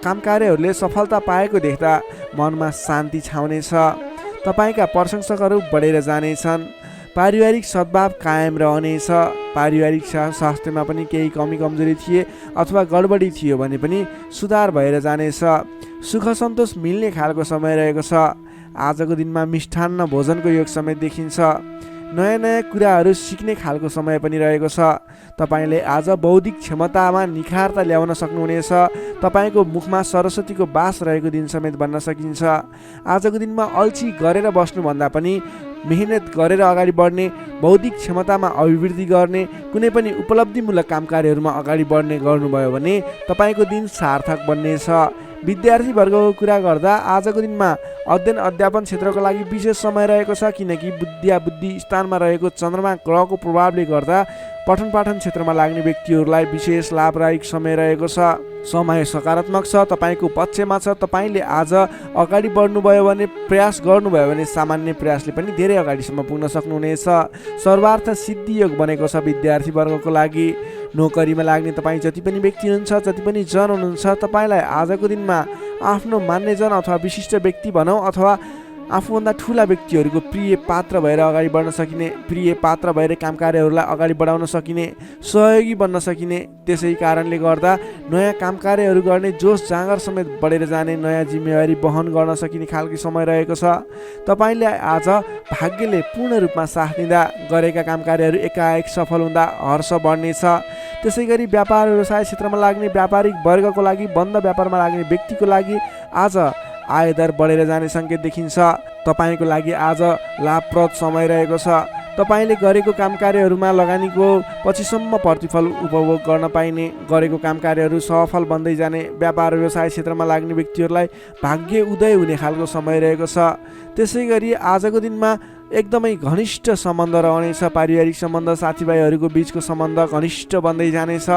A: काम कार्यहरूले सफलता पाएको देख्दा मनमा शान्ति छाउनेछ। तपाईँका प्रशंसकहरू बढेर जानेछन्। पारिवारिक सद्भाव कायम रहनेछ। पारिवारिक स्वास्थ्यमा पनि केही कमी कमजोरी थिए अथवा गडबडी थियो भने पनि सुधार भएर जानेछ। सुख सन्तोष मिल्ने खालको समय रहेको छ। आजको दिनमा मिष्ठान्न भोजनको योग समेत देखिन्छ। नयाँ नयाँ कुराहरू सिक्ने खालको समय पनि रहेको छ। तपाईँले आज बौद्धिक क्षमतामा निखारता ल्याउन सक्नुहुनेछ। तपाईँको मुखमा सरस्वतीको बास रहेको दिन समेत भन्न सकिन्छ। आजको दिनमा अल्छी गरेर बस्नुभन्दा पनि मेहनत गरेर अगाडि बढ्ने, बौद्धिक क्षमतामा अभिवृद्धि गर्ने, कुनै पनि उपलब्धिमूलक काम कार्यहरूमा अगाडि बढ्ने गर्नुभयो भने तपाईँको दिन सार्थक बन्नेछ। विद्यार्थी वर्गको कुरा गर्दा आजको दिनमा अध्ययन अध्यापन क्षेत्रको लागि विशेष समय रहेको छ, किनकि विद्या बुद्धि स्थानमा रहेको चन्द्रमा ग्रहको प्रभावले गर्दा पठन पाठन क्षेत्रमा लाग्ने व्यक्तिहरूलाई विशेष लाभदायक समय रहेको छ। समय सकारात्मक छ, तपाईँको पक्षमा छ। तपाईँले आज अगाडि बढ्नुभयो भने, प्रयास गर्नुभयो भने सामान्य प्रयासले पनि धेरै अगाडिसम्म पुग्न सक्नुहुनेछ। सर्वार्थ सिद्धि योग बनेको छ विद्यार्थी वर्गको लागि। नोकरीमा लाग्ने तपाईँ जति पनि व्यक्ति हुनुहुन्छ, जति पनि जन हुनुहुन्छ, तपाईँलाई आजको दिनमा आफ्नो मान्यजन अथवा विशिष्ट व्यक्ति भनौँ अथवा आफूभन्दा ठुला व्यक्तिहरूको प्रिय पात्र भएर अगाडि बढ्न सकिने, प्रिय पात्र भएर काम कार्यहरूलाई अगाडि बढाउन सकिने, सहयोगी बन्न सकिने, त्यसै कारणले गर्दा नयाँ काम कार्यहरू गर्ने जोस जाँगर समेत बढेर जाने, नयाँ जिम्मेवारी वहन गर्न सकिने खालको समय रहेको छ। तपाईँले आज भाग्यले पूर्ण रूपमा साथ दिँदा गरेका काम कार्यहरू एकाएक सफल हुँदा हर्ष बढ्नेछ। त्यसै गरी व्यापार व्यवसाय क्षेत्रमा लाग्ने व्यापारिक वर्गको लागि, बन्द व्यापारमा लाग्ने व्यक्तिको लागि आज आयदर बढेर जाने सङ्केत देखिन्छ। तपाईँको लागि आज लाभप्रद समय रहेको छ। तपाईँले गरेको काम कार्यहरूमा लगानीको पछिसम्म प्रतिफल उपभोग गर्न पाइने, गरेको काम कार्यहरू सफल बन्दै जाने, व्यापार व्यवसाय क्षेत्रमा लाग्ने व्यक्तिहरूलाई भाग्य उदय हुने खालको समय रहेको छ। त्यसै गरी आजको दिनमा एकदमै घनिष्ठ सम्बन्ध रहनेछ। पारिवारिक सम्बन्ध, साथीभाइहरूको बिचको सम्बन्ध घनिष्ठ बन्दै जानेछ।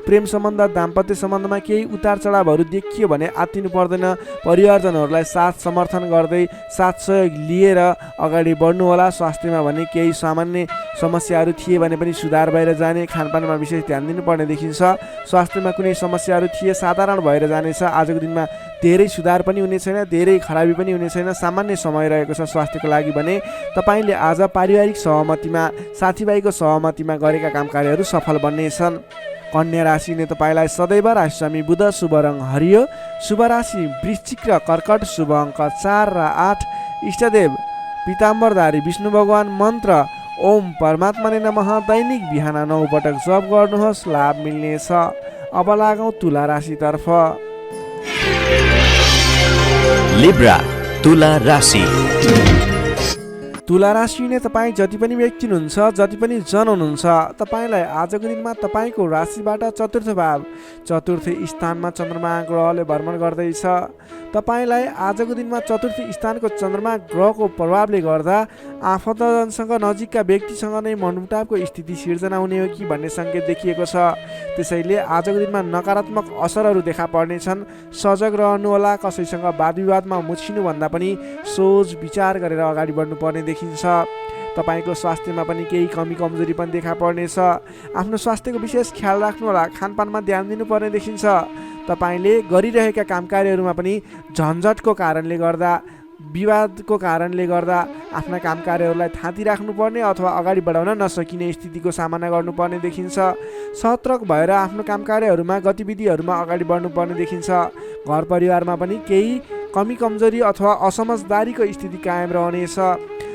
A: प्रेम सम्बन्ध, दाम्पत्य सम्बन्धमा केही उतार चढावहरू देखियो भने आत्तिनु पर्दैन। परिवारजनहरूलाई साथ समर्थन गर्दै, साथ सहयोग लिएर अगाडि बढ्नु होला। स्वास्थ्यमा भने केही सामान्य समस्याहरू थिए भने पनि सुधार भएर जाने, खानपानमा विशेष ध्यान दिनुपर्ने देखिन्छ। स्वास्थ्यमा कुनै समस्याहरू थिए साधारण भएर जानेछ। आजको दिनमा धेरै सुधार पनि हुने छैन, धेरै खराबी पनि हुने छैन, सामान्य समय रहेको छ स्वास्थ्यको लागि भने। तपाईँले आज पारिवारिक सहमतिमा, साथीभाइको सहमतिमा गरेका काम कार्यहरू सफल बन्नेछन्। कन्या राशिले तपाईँलाई सदैव राशिस्वामी बुध, शुभ रङ हरियो, शुभ राशि वृश्चिक र कर्कट, शुभ अङ्क 4 र 8, इष्टदेव पीताम्बरधारी विष्णु भगवान, मन्त्र ओम परमात्मा ने नमः। दैनिक बिहान 9 पटक जप गर्नुहोस्, लाभ मिल्नेछ। अब लागौँ तुला राशितर्फ।
B: लिब्रा तुला राशि।
A: तुला राशि नै तपाईँ जति पनि व्यक्ति हुनुहुन्छ, जति पनि जन हुनुहुन्छ, तपाईँलाई आजको दिनमा तपाईँको राशिबाट चतुर्थ भाव, चतुर्थ स्थानमा चन्द्रमा ग्रहले भ्रमण गर्दैछ। तपाईँलाई आजको दिनमा चतुर्थ स्थानको चन्द्रमा ग्रहको प्रभावले गर्दा आफन्तजनसँग, नजिकका व्यक्तिसँग नै मनमुटावको स्थिति सिर्जना हुने हो कि भन्ने सङ्केत देखिएको छ। त्यसैले आजको दिनमा नकारात्मक असरहरू देखा पर्नेछन्। सजग रहनुहोला। कसैसँग वाद विवादमा मुछिनुभन्दा पनि सोच विचार गरेर अगाडि बढ्नुपर्ने देखिन्छ। तपाईँको स्वास्थ्यमा पनि केही कमी कमजोरी पनि देखा पर्नेछ। आफ्नो स्वास्थ्यको विशेष ख्याल राख्नुहोला। खानपानमा ध्यान दिनुपर्ने देखिन्छ। तपाईँले गरिरहेका काम कार्यहरूमा पनि झन्झटको कारणले गर्दा विवादको कारणले गर्दा आफ्ना काम कार्यहरूलाई थाती राख्नुपर्ने अथवा अगाडि बढाउन नसकिने स्थितिको सामना गर्नुपर्ने देखिन्छ। सतर्क भएर आफ्नो काम कार्यहरूमा गतिविधिहरूमा अगाडि बढ्नुपर्ने देखिन्छ। घर परिवारमा पनि केही कमी कमजोरी अथवा असमझदारीको स्थिति कायम रहनेछ।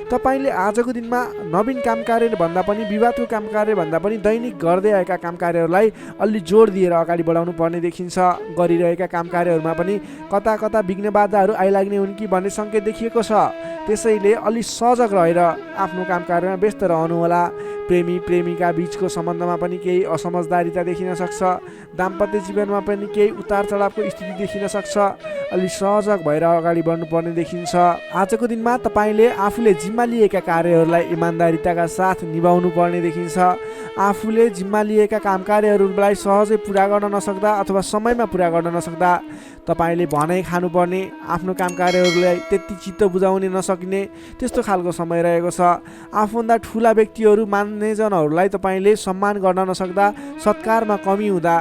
A: तपाईँले आजको दिनमा नवीन काम कार्य भन्दा पनि विवादको काम कार्य भन्दा पनि दैनिक गर्दै आएका काम कार्यहरूलाई अलि जोड दिएर अगाडि बढाउनु पर्ने देखिन्छ। गरिरहेका काम कार्यहरूमा पनि कता कता विघ्न बाधाहरू आइलाग्ने हुन् कि भन्ने सङ्केत देखिएको छ। त्यसैले अलि सजग रहेर आफ्नो काम कार्यमा व्यस्त रहनुहोला। प्रेमी प्रेमिका बीचको सम्बन्धमा पनि केही असमझदारीता देखिन सक्छ। दाम्पत्य जीवनमा पनि केही उतार चढावको स्थिति देखिन सक्छ। अलि सहजग भएर अगाडि बढ्नुपर्ने देखिन्छ। आजको दिनमा तपाईँले आफूले जिम्मा लिएका कार्यहरूलाई इमान्दारिताका साथ निभाउनु पर्ने देखिन्छ। आफूले जिम्मा लिएका काम कार्यहरूलाई सहजै पुरा गर्न नसक्दा अथवा समयमा पुरा गर्न नसक्दा तपाईँले भनाइ खानुपर्ने, आफ्नो काम कार्यहरूलाई त्यति चित्त बुझाउन नसक्ने त्यस्तो खालको समय रहेको छ। आफूभन्दा ठुला व्यक्तिहरू मान्यजनहरूलाई तपाईँले सम्मान गर्न नसक्दा, सत्कारमा कमी हुँदा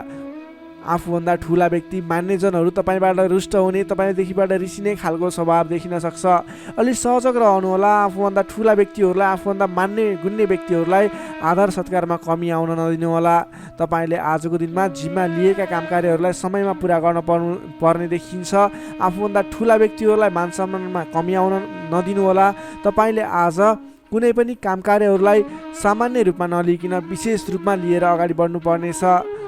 A: आफूभन्दा ठुला व्यक्ति मान्यजनहरू तपाईँबाट रुष्ट हुने, तपाईँदेखिबाट रिसिने खालको स्वभाव देखिन सक्छ। अलि सहजग रहनुहोला। आफूभन्दा ठुला व्यक्तिहरूलाई, आफूभन्दा मान्ने गुन्ने व्यक्तिहरूलाई आदर सत्कारमा कमी आउन नदिनुहोला। तपाईँले आजको दिनमा जिम्मा लिएका काम कार्यहरूलाई समयमा पुरा गर्न पर्ने देखिन्छ। आफूभन्दा ठुला व्यक्तिहरूलाई मान सम्मानमा कमी आउन नदिनुहोला। तपाईँले आज कुनै पनि काम कार्यहरूलाई सामान्य रूपमा नलिकन विशेष रूपमा लिएर अगाडि बढ्नुपर्नेछ।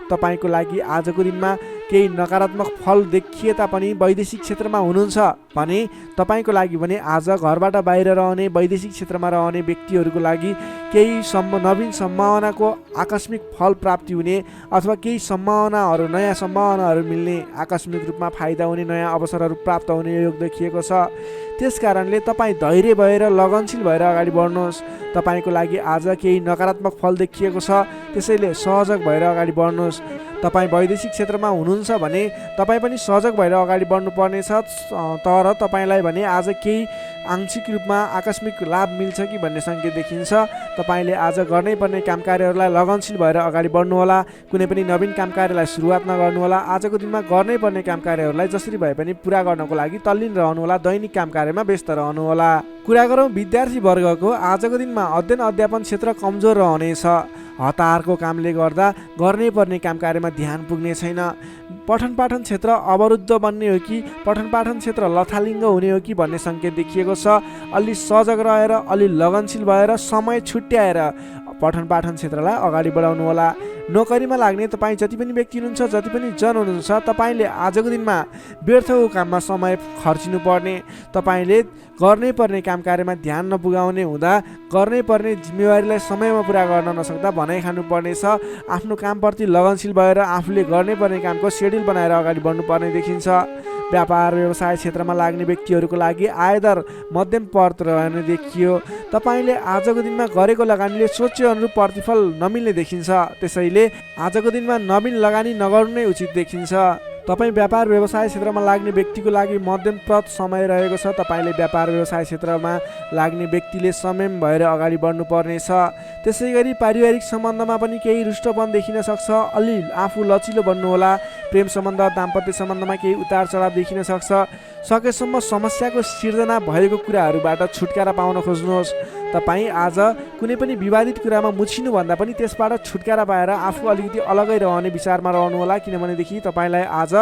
A: तपाईँको लागि आजको दिनमा केही नकारात्मक फल देखिए तापनि वैदेशिक क्षेत्रमा हुनुहुन्छ भने तपाईँको लागि भने आज घरबाट बाहिर रहने, वैदेशिक क्षेत्रमा रहने व्यक्तिहरूको लागि केही नवीन सम्भावनाको आकस्मिक फल प्राप्ति हुने अथवा केही सम्भावनाहरू, नयाँ सम्भावनाहरू मिल्ने, आकस्मिक रूपमा फाइदा हुने, नयाँ अवसरहरू प्राप्त हुने योग देखिएको छ। त्यस कारणले तपाईँ धैर्य भएर लगनशील भएर अगाडि बढ्नुहोस्। तपाईँको लागि आज केही नकारात्मक फल देखिएको छ, त्यसैले सहजग भएर अगाडि बढ्नुहोस्। तपाईँ वैदेशिक क्षेत्रमा हुनुहुन्छ भने तपाईँ पनि सहजग भएर अगाडि बढ्नुपर्नेछ। तर तपाईँलाई भने आज केही आंशिक रूपमा आकस्मिक लाभ मिल्छ कि भन्ने सङ्केत देखिन्छ। तपाईँले आज गर्नै पर्ने काम कार्यहरूलाई लगनशील भएर अगाडि बढ्नुहोला। कुनै पनि नवीन काम कार्यलाई सुरुवात नगर्नुहोला। आजको दिनमा गर्नै पर्ने काम कार्यहरूलाई जसरी भए पनि पुरा गर्नको लागि तल्लीन रहनुहोला। दैनिक काम कार्यमा व्यस्त रहनुहोला। कुरा गरौँ विद्यार्थी वर्गको, आजको दिनमा अध्ययन अध्यापन क्षेत्र कमजोर रहनेछ। हतारको कामले गर्दा गर्नै पर्ने काम कार्यमा ध्यान पुग्ने छैन। पठन पाठन क्षेत्र अवरुद्ध बन्ने हो कि पठन पाठन क्षेत्र लथालिङ्ग हुने हो कि भन्ने सङ्केत देखिएको छ। अलि सजग रहेर, अलि लगनशील भएर, समय छुट्याएर पठन पाठन क्षेत्रलाई अगाडि बढाउनु होला। नोकरीमा लाग्ने तपाईँ जति पनि व्यक्ति हुनुहुन्छ, जति पनि जन हुनुहुन्छ, तपाईँले आजको दिनमा व्यर्थको काममा समय खर्चिनु पर्ने, तपाईँले गर्नै पर्ने काम कार्यमा ध्यान नपुगाउने हुँदा गर्नै पर्ने जिम्मेवारीलाई समयमा पुरा गर्न नसक्दा भनाइ खानुपर्नेछ। आफ्नो कामप्रति लगनशील भएर आफूले गर्नै पर्ने कामको सेड्युल बनाएर अगाडि बढ्नुपर्ने देखिन्छ। व्यापार व्यवसाय क्षेत्रमा लाग्ने व्यक्तिहरूको लागि आयदर मध्यम पद रहने देखियो। तपाईँले आजको दिनमा गरेको लगानीले सोचे अनुरूप प्रतिफल नमिल्ने देखिन्छ। त्यसैले आजको दिनमा नवीन लगानी नगर्नु नै उचित देखिन्छ। तपाईँ व्यापार व्यवसाय क्षेत्रमा लाग्ने व्यक्तिको लागि मध्यमप्रद समय रहेको छ। तपाईँले व्यापार व्यवसाय क्षेत्रमा लाग्ने व्यक्तिले संयम भएर अगाडि बढ्नुपर्नेछ। त्यसै गरी पारिवारिक सम्बन्धमा पनि केही रुष्टपन देखिन सक्छ। अलि आफू लचिलो बन्नुहोला। प्रेम सम्बन्ध, दाम्पत्य सम्बन्धमा केही उतार चढाव देखिन सक्छ। सकेसम्म समस्याको सिर्जना भएको कुराहरूबाट छुटकारा पाउन खोज्नुहोस्। तपाईँ आज कुनै पनि विवादित कुरामा मुछिनुभन्दा पनि त्यसबाट छुटकारा पाएर आफू अलिकति अलगै रहने विचारमा रहनुहोला। किनभनेदेखि तपाईँलाई आज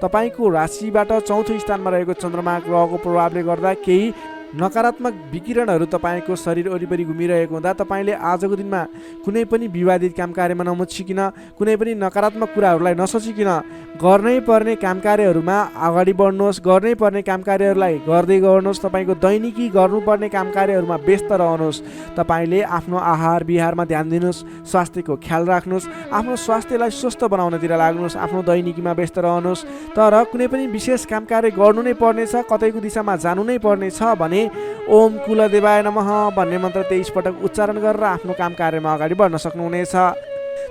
A: तपाईँको राशिबाट चौथो स्थानमा रहेको चन्द्रमा ग्रहको प्रभावले गर्दा केही नकारात्मक विकिरणहरू तपाईँको शरीर वरिपरि घुमिरहेको हुँदा तपाईँले आजको दिनमा कुनै पनि विवादित काम कार्यमा नमुछिकन, कुनै पनि नकारात्मक कुराहरूलाई नसोचिकन गर्नै पर्ने काम कार्यहरूमा अगाडि बढ्नुहोस्। गर्नै पर्ने काम कार्यहरूलाई गर्दै गर्नुहोस्। तपाईँको दैनिकी गर्नुपर्ने काम कार्यहरूमा व्यस्त रहनुहोस्। तपाईँले आफ्नो आहार विहारमा ध्यान दिनुहोस्। स्वास्थ्यको ख्याल राख्नुहोस्। आफ्नो स्वास्थ्यलाई स्वस्थ बनाउनतिर लाग्नुहोस्। आफ्नो दैनिकीमा व्यस्त रहनुहोस्। तर कुनै पनि विशेष काम कार्य गर्नु नै पर्नेछ, कतैको दिशामा जानु नै पर्नेछ भने ओम कुलदेवाय नमः भन्ने मन्त्र 23 पटक उच्चारण गरेर आफ्नो काम कार्यमा अगाडि बढ्न सक्नुहुनेछ।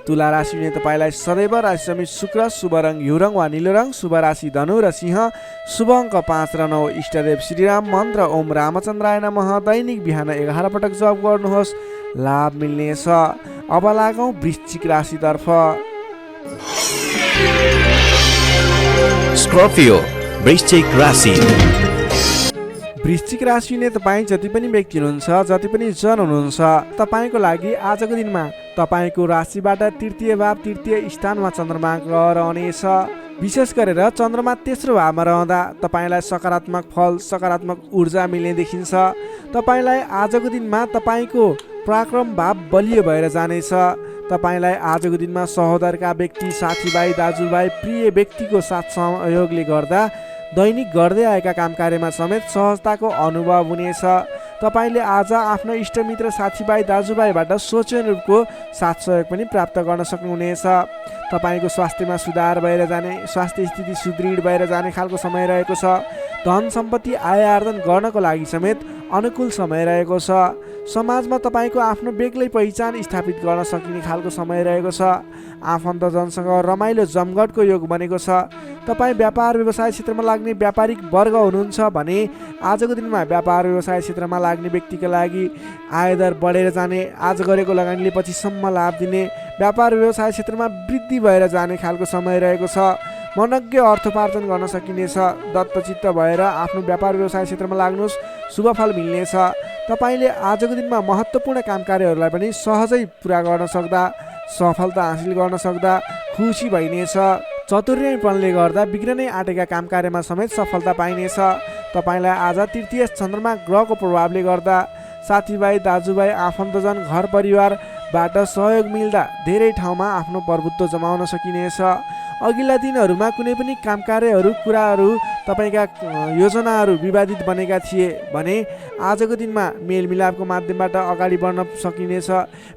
A: तुला राशिले तपाईँलाई सदैव राशि समित शुक्र, शुभ रङ हिउँ वा नीलो रङ, शुभ राशि धनु र सिंह, शुभ अङ्क 5 र 9, इष्टदेव श्रीराम, मन्त्र ओम रामचन्द्राय नमः दैनिक बिहान 11 पटक जप गर्नुहोस्, लाभ मिल्नेछ। अब लागौँ वृश्चिक राशितर्फ।
B: स्कर्पियो वृश्चिक राशि।
A: वृश्चिक राशि हुने तपाईँ जति पनि व्यक्ति हुनुहुन्छ, जति पनि जन हुनुहुन्छ, तपाईँको लागि आजको दिनमा तपाईँको राशिबाट तृतीय भाव तृतीय स्थानमा चन्द्रमा ग्रह रहनेछ। विशेष गरेर चन्द्रमा तेस्रो भावमा रहँदा तपाईँलाई सकारात्मक फल सकारात्मक ऊर्जा मिल्ने देखिन्छ। तपाईँलाई आजको दिनमा तपाईँको पराक्रम भाव बलियो भएर जानेछ। तपाईँलाई आजको दिनमा सहोदरका व्यक्ति साथीभाइ दाजुभाइ प्रिय व्यक्तिको साथ सहयोगले गर्दा दैनिक गर्दै आएका काम कार्यमा समेत सहजताको अनुभव हुनेछ। तपाईँले आज आफ्नो इष्टमित्र साथीभाइ दाजुभाइबाट सोचेको साथ सहयोग पनि प्राप्त गर्न सक्नुहुनेछ। तपाईँको स्वास्थ्यमा सुधार भएर जाने, स्वास्थ्य स्थिति सुदृढ भएर जाने खालको समय रहेको छ। धन सम्पत्ति आय आर्जन गर्नको लागि समेत अनुकूल समय रहेको छ। समाजमा तपाईँको आफ्नो बेग्लै पहिचान स्थापित गर्न सकिने खालको समय रहेको छ। आफन्तजनसँग रमाइलो जमघटको योग बनेको छ। तपाईँ व्यापार व्यवसाय क्षेत्रमा लाग्ने व्यापारिक वर्ग हुनुहुन्छ भने आजको दिनमा व्यापार व्यवसाय क्षेत्रमा लाग्ने व्यक्तिका लागि आयदर बढेर जाने, आज गरेको लगानीले पछिसम्म लाभ दिने, व्यापार व्यवसाय क्षेत्रमा वृद्धि भएर जाने खालको समय रहेको छ। मनज्ञ अर्थोपार्जन गर्न सकिनेछ। दत्तचित्त भएर आफ्नो व्यापार व्यवसाय क्षेत्रमा लाग्नुहोस्, शुभफल मिल्नेछ। तपाईँले आजको दिनमा महत्त्वपूर्ण काम कार्यहरूलाई पनि सहजै पुरा गर्न सक्दा, सफलता हासिल गर्न सक्दा खुसी भइनेछ। चतुर्यपनले गर्दा बिग्रनै आँटेका काम कार्यमा समेत सफलता पाइनेछ। तपाईँलाई आज तृतीय चन्द्रमा ग्रहको प्रभावले गर्दा साथीभाइ दाजुभाइ आफन्तजन घर परिवारबाट सहयोग मिल्दा धेरै ठाउँमा आफ्नो प्रभुत्व जमाउन सकिनेछ। अघिल्ला दिनहरूमा कुनै पनि काम कार्यहरू कुराहरू तपाईँका योजनाहरू विवादित बनेका थिए भने आजको दिनमा मेलमिलापको माध्यमबाट अगाडि बढ्न सकिनेछ।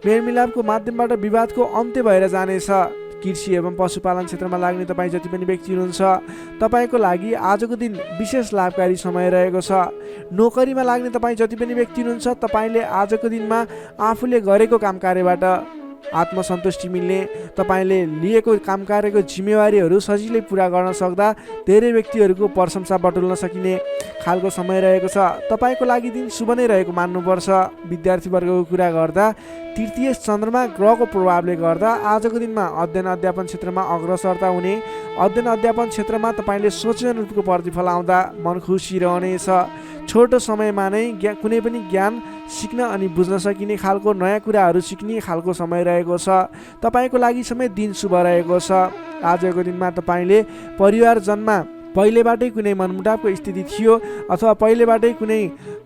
A: मेलमिलापको माध्यमबाट विवादको अन्त्य भएर जानेछ। कृषि एवं पशुपालन क्षेत्रमा लाग्ने तपाईँ जति पनि व्यक्ति हुनुहुन्छ तपाईँको लागि आजको दिन विशेष लाभकारी समय रहेको छ। नोकरीमा लाग्ने तपाईँ जति पनि व्यक्ति हुनुहुन्छ तपाईँले आजको दिनमा आफूले गरेको काम कार्यबाट आत्मसन्तुष्टि मिल्ने, तपाईँले लिएको काम कार्यको जिम्मेवारीहरू सजिलै पुरा गर्न सक्दा धेरै व्यक्तिहरूको प्रशंसा बटुल्न सकिने खालको समय रहेको छ। तपाईँको लागि दिन शुभ नै रहेको मान्नुपर्छ। विद्यार्थीवर्गको कुरा गर्दा तृतीय चन्द्रमा ग्रहको प्रभावले गर्दा आजको दिनमा अध्ययन अध्यापन क्षेत्रमा अग्रसरता हुने, अध्ययन अध्यापन क्षेत्रमा तपाईँले सोचेको प्रतिफल आउँदा मन खुसी रहनेछ। छोटो समयमा नै कुनै पनि ज्ञान सिक्न अनि बुझ्न सकिने खालको नयाँ कुराहरू सिक्ने खालको समय रहेको छ। तपाईँको लागि समेत दिन शुभ रहेको छ। आजको दिनमा तपाईँले परिवारजनमा पहिलेबाटै कुनै मनमुटावको स्थिति थियो अथवा पहिलेबाटै कुनै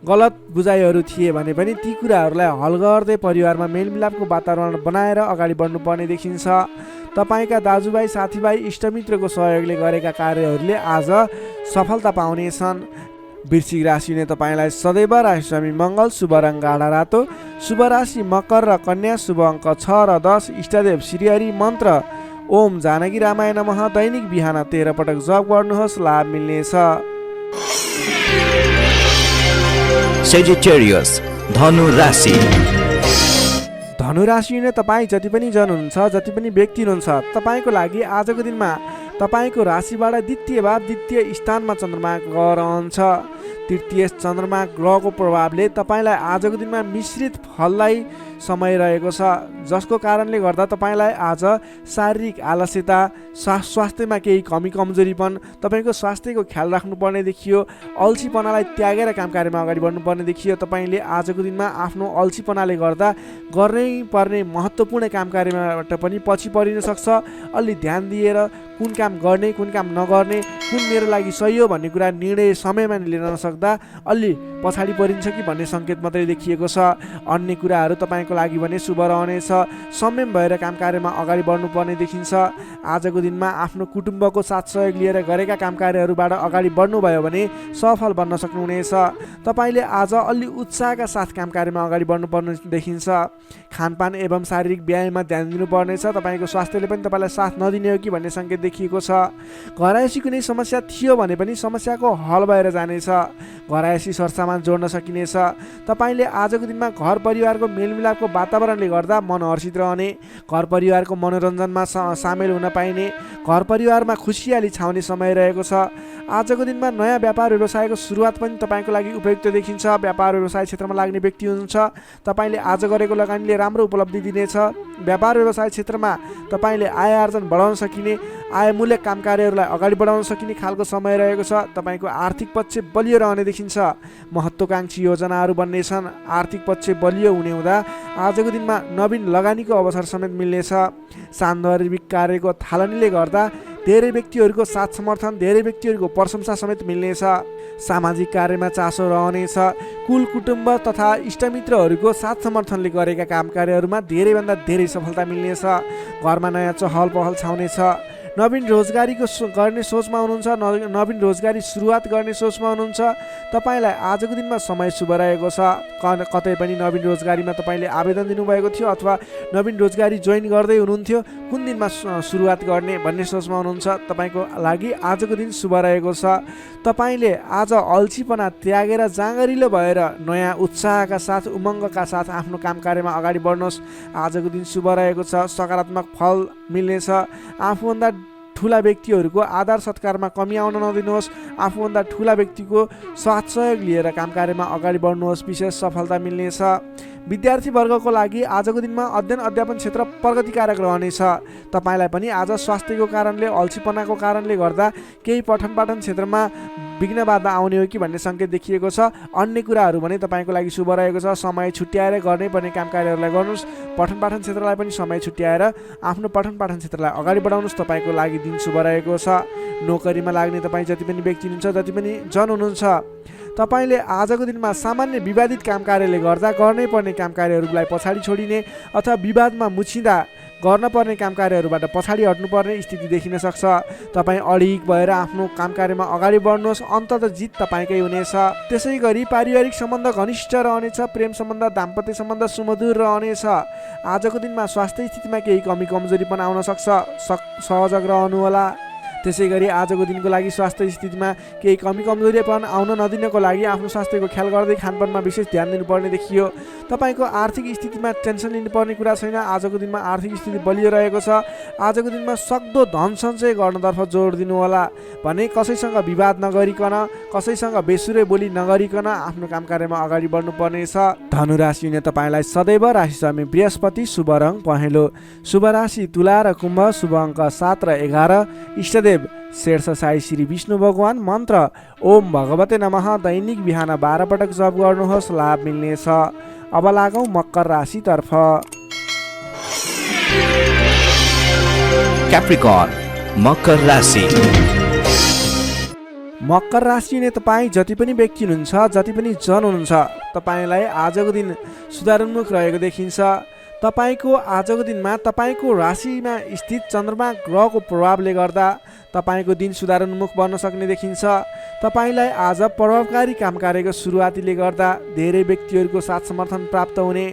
A: गलत बुझाइहरू थिए भने पनि ती कुराहरूलाई हल गर्दै परिवारमा मेलमिलापको वातावरण बनाएर अगाडि बढ्नुपर्ने देखिन्छ। तपाईँका दाजुभाइ साथीभाइ इष्टमित्रको सहयोगले गरेका कार्यहरूले आज सफलता पाउनेछन्। वृश्चिक राशि ने तपाईँलाई सदैव राशिस्वामी मङ्गल, शुभ रङ गाढा रातो, शुभ राशि मकर र कन्या, शुभ अङ्क 6 र 10, इष्टदेव श्रीहरि, मन्त्र ओम जानकी रामाय नमः। दैनिक बिहान 13 पटक जप गर्नुहोस्, लाभ मिल्नेछ।
B: सेजिटेरियस धनु राशि।
A: धनु राशि ने तपाईँ जति पनि जन हुनुहुन्छ, जति पनि व्यक्ति हुनुहुन्छ तपाईँको लागि आजको दिनमा तपाईँको राशिबाट द्वितीय भाव द्वितीय स्थानमा चन्द्रमा ग्रह रहन्छ। तृतीय चन्द्रमा ग्रहको प्रभावले तपाईँलाई आजको दिनमा मिश्रित फललाई समय रहेको छ, जसको कारणले गर्दा तपाईँलाई आज शारीरिक आलस्यता, स्वास्थ्यमा केही कमी कमजोरीपन, तपाईँको स्वास्थ्यको ख्याल राख्नुपर्ने देखियो। अल्छीपनालाई त्यागेर काम कार्यमा अगाडि बढ्नुपर्ने देखियो। तपाईँले आजको दिनमा आफ्नो अल्छीपनाले गर्दा गर्नै पर्ने महत्त्वपूर्ण काम कार्यबाट पनि पछि परिन सक्छ। अलि ध्यान दिएर कुन काम गर्ने कुन काम नगर्ने, कुन मेरो लागि सही हो भन्ने कुरा निर्णय समयमा लिन नसक्दा अलि पछाडि परिन्छ कि भन्ने सङ्केत मात्रै देखिएको छ। अन्य कुराहरू तपाईँको लागि भने शुभ रहनेछ। संयम भएर काम कार्यमा अगाडि बढ्नुपर्ने देखिन्छ। आजको दिनमा आफ्नो कुटुम्बको साथ सहयोग लिएर गरेका काम कार्यहरूबाट अगाडि बढ्नुभयो भने सफल बन्न सक्नुहुनेछ। तपाईँले आज अलि उत्साहका साथ काम कार्यमा अगाडि बढ्नुपर्ने देखिन्छ। खानपान एवं शारीरिक व्यायाममा ध्यान दिनुपर्नेछ। तपाईँको स्वास्थ्यले पनि तपाईँलाई साथ नदिने हो कि भन्ने सङ्केत देखिएको छ। घरायसी कुनै समस्या थियो भने पनि समस्याको हल भएर जानेछ। घरायसी सरसामान जोड्न सकिनेछ। तपाईँले आजको दिनमा घर परिवारको मेलमिलापको मेलमिलापको वातावरणले गर्दा मन हर्षित रहने, घर परिवारको मनोरञ्जनमा सामेल हुन पाइने, घर परिवारमा खुसियाली छाउने समय रहेको छ। आजको दिनमा नयाँ व्यापार व्यवसायको सुरुवात पनि तपाईँको लागि उपयुक्त देखिन्छ। व्यापार व्यवसाय क्षेत्रमा लाग्ने व्यक्ति हुनुहुन्छ, तपाईँले आज गरेको लगानीले राम्रो उपलब्धि दिनेछ। व्यापार व्यवसाय क्षेत्रमा तपाईँले आय आर्जन बढाउन सकिने, आयमूलक काम कार्यहरूलाई अगाडि बढाउन सकिने खालको समय रहेको छ। तपाईँको आर्थिक पक्ष बलियो रहने देखिन्छ। महत्त्वाकांक्षी योजनाहरू बन्नेछन्। आर्थिक पक्ष बलियो हुने हुँदा आजको दिनमा नवीन लगानीको अवसर समेत मिल्नेछ। सान्दर्भिक कार्यको थालनीले गर्दा धेरै व्यक्तिहरूको साथ समर्थन, धेरै व्यक्तिहरूको प्रशंसा समेत मिल्नेछ। सामाजिक कार्यमा चासो रहनेछ। कुल कुटुम्ब तथा इष्टमित्रहरूको साथ समर्थनले गरेका काम कार्यहरूमा धेरैभन्दा धेरै सफलता मिल्नेछ। घरमा नयाँ चहल पहल छाउनेछ। नवीन रोजगारीको गर्ने सोचमा हुनुहुन्छ, नवीन रोजगारी सुरुवात गर्ने सोचमा हुनुहुन्छ, तपाईँलाई आजको दिनमा समय शुभ रहेको छ। कतै पनि नवीन रोजगारीमा तपाईँले आवेदन दिनुभएको थियो अथवा नवीन रोजगारी जोइन गर्दै हुनुहुन्थ्यो, कुन दिनमा सुरुवात गर्ने भन्ने सोचमा हुनुहुन्छ, तपाईँको लागि आजको दिन शुभ रहेको छ। तपाईँले आज अल्छीपना त्यागेर जाँगरिलो भएर नयाँ उत्साहका साथ, उमङ्गका साथ आफ्नो काम कार्यमा अगाडि बढ्नुहोस्। आजको दिन शुभ रहेको छ। सकारात्मक फल मिल्नेछ। आफूभन्दा ठुला व्यक्तिहरूको आदर सत्कारमा कमी आउन नदिनुहोस्। आफूभन्दा ठुला व्यक्तिको साथ सहयोग लिएर काम कार्यमा अगाडि बढ्नुहोस्। विशेष सफलता मिल्नेछ। विद्यार्थी वर्गको लागि आजको दिनमा अध्ययन अध्यापन क्षेत्र प्रगतिकारक रहनेछ। तपाईँलाई पनि आज स्वास्थ्यको कारणले, अल्छीपनाको कारणले गर्दा केही पठन पाठन क्षेत्रमा विघ्न बाधा आउने हो कि भन्ने सङ्केत देखिएको छ। अन्य कुराहरू भने तपाईँको लागि शुभ रहेको छ। समय छुट्याएर गर्नै पर्ने काम कार्यहरूलाई गर्नुहोस्। पठन पाठन क्षेत्रलाई पनि समय छुट्याएर आफ्नो पठन पाठन क्षेत्रलाई अगाडि बढाउनुहोस्। तपाईँको लागि दिन शुभ रहेको छ। नोकरीमा लाग्ने तपाईँ जति पनि व्यक्ति हुनुहुन्छ, जति पनि जन हुनुहुन्छ, तपाईँले आजको दिनमा सामान्य विवादित काम कार्यले गर्दा गर्नै पर्ने काम कार्यहरूलाई पछाडि छोडिने अथवा विवादमा मुछिँदा गर्न पर्ने काम कार्यहरूबाट पछाडि हट्नुपर्ने स्थिति देखिन सक्छ। तपाईँ अडिग भएर आफ्नो काम कार्यमा अगाडि बढ्नुहोस्। अन्ततः जित तपाईँकै हुनेछ। त्यसै गरी पारिवारिक सम्बन्ध घनिष्ठ रहनेछ। प्रेम सम्बन्ध, दाम्पत्य सम्बन्ध सुमधुर रहनेछ। आजको दिनमा स्वास्थ्य स्थितिमा केही कमी कमजोरी पनि आउन सक्छ। सहजग रहनुहोला। त्यसै गरी आजको दिनको लागि स्वास्थ्य स्थितिमा केही कमी कमजोरी पनि आउन नदिनको लागि आफ्नो स्वास्थ्यको ख्याल गर्दै खानपानमा विशेष ध्यान दिनुपर्ने देखियो। तपाईँको आर्थिक स्थितिमा टेन्सन लिनुपर्ने कुरा छैन। आजको दिनमा आर्थिक स्थिति बलियो रहेको छ। आजको दिनमा सक्दो धन सञ्चय गर्नतर्फ जोड दिनुहोला। भने कसैसँग विवाद नगरिकन, कसैसँग बेसुरे बोली नगरिकन आफ्नो काम कार्यमा अगाडि बढ्नुपर्नेछ। धनु राशि हुने तपाईँलाई सदैव राशि स्वामी बृहस्पति, शुभ रङ पहेँलो, शुभ राशि तुला र कुम्भ, शुभ अङ्क 7 र 11, इष्टदेव शेर्ष साई श्री विष्णु भगवान। मन्त्र ओम भगवते नमः। दैनिक बिहान 12 पटक जप गर्नुहोस्, लाभ मिल्नेछ। अब लागौँ मकर राशितर्फ।
B: क्याप्रिकर्न मकर राशि।
A: मकर राशि हुने तपाईँ जति पनि व्यक्ति हुनुहुन्छ, जति पनि जन हुनुहुन्छ, तपाईँलाई आजको दिन सुधारोन्मुख रहेको देखिन्छ। तपाईँको आजको दिनमा तपाईँको राशिमा स्थित चन्द्रमा ग्रहको प्रभावले गर्दा तपाईँको दिन सुधारोन्मुख बन्न सक्ने देखिन्छ। तपाईँलाई आज प्रभावकारी काम कार्यको सुरुवातीले गर्दा धेरै व्यक्तिहरूको साथ समर्थन प्राप्त हुने,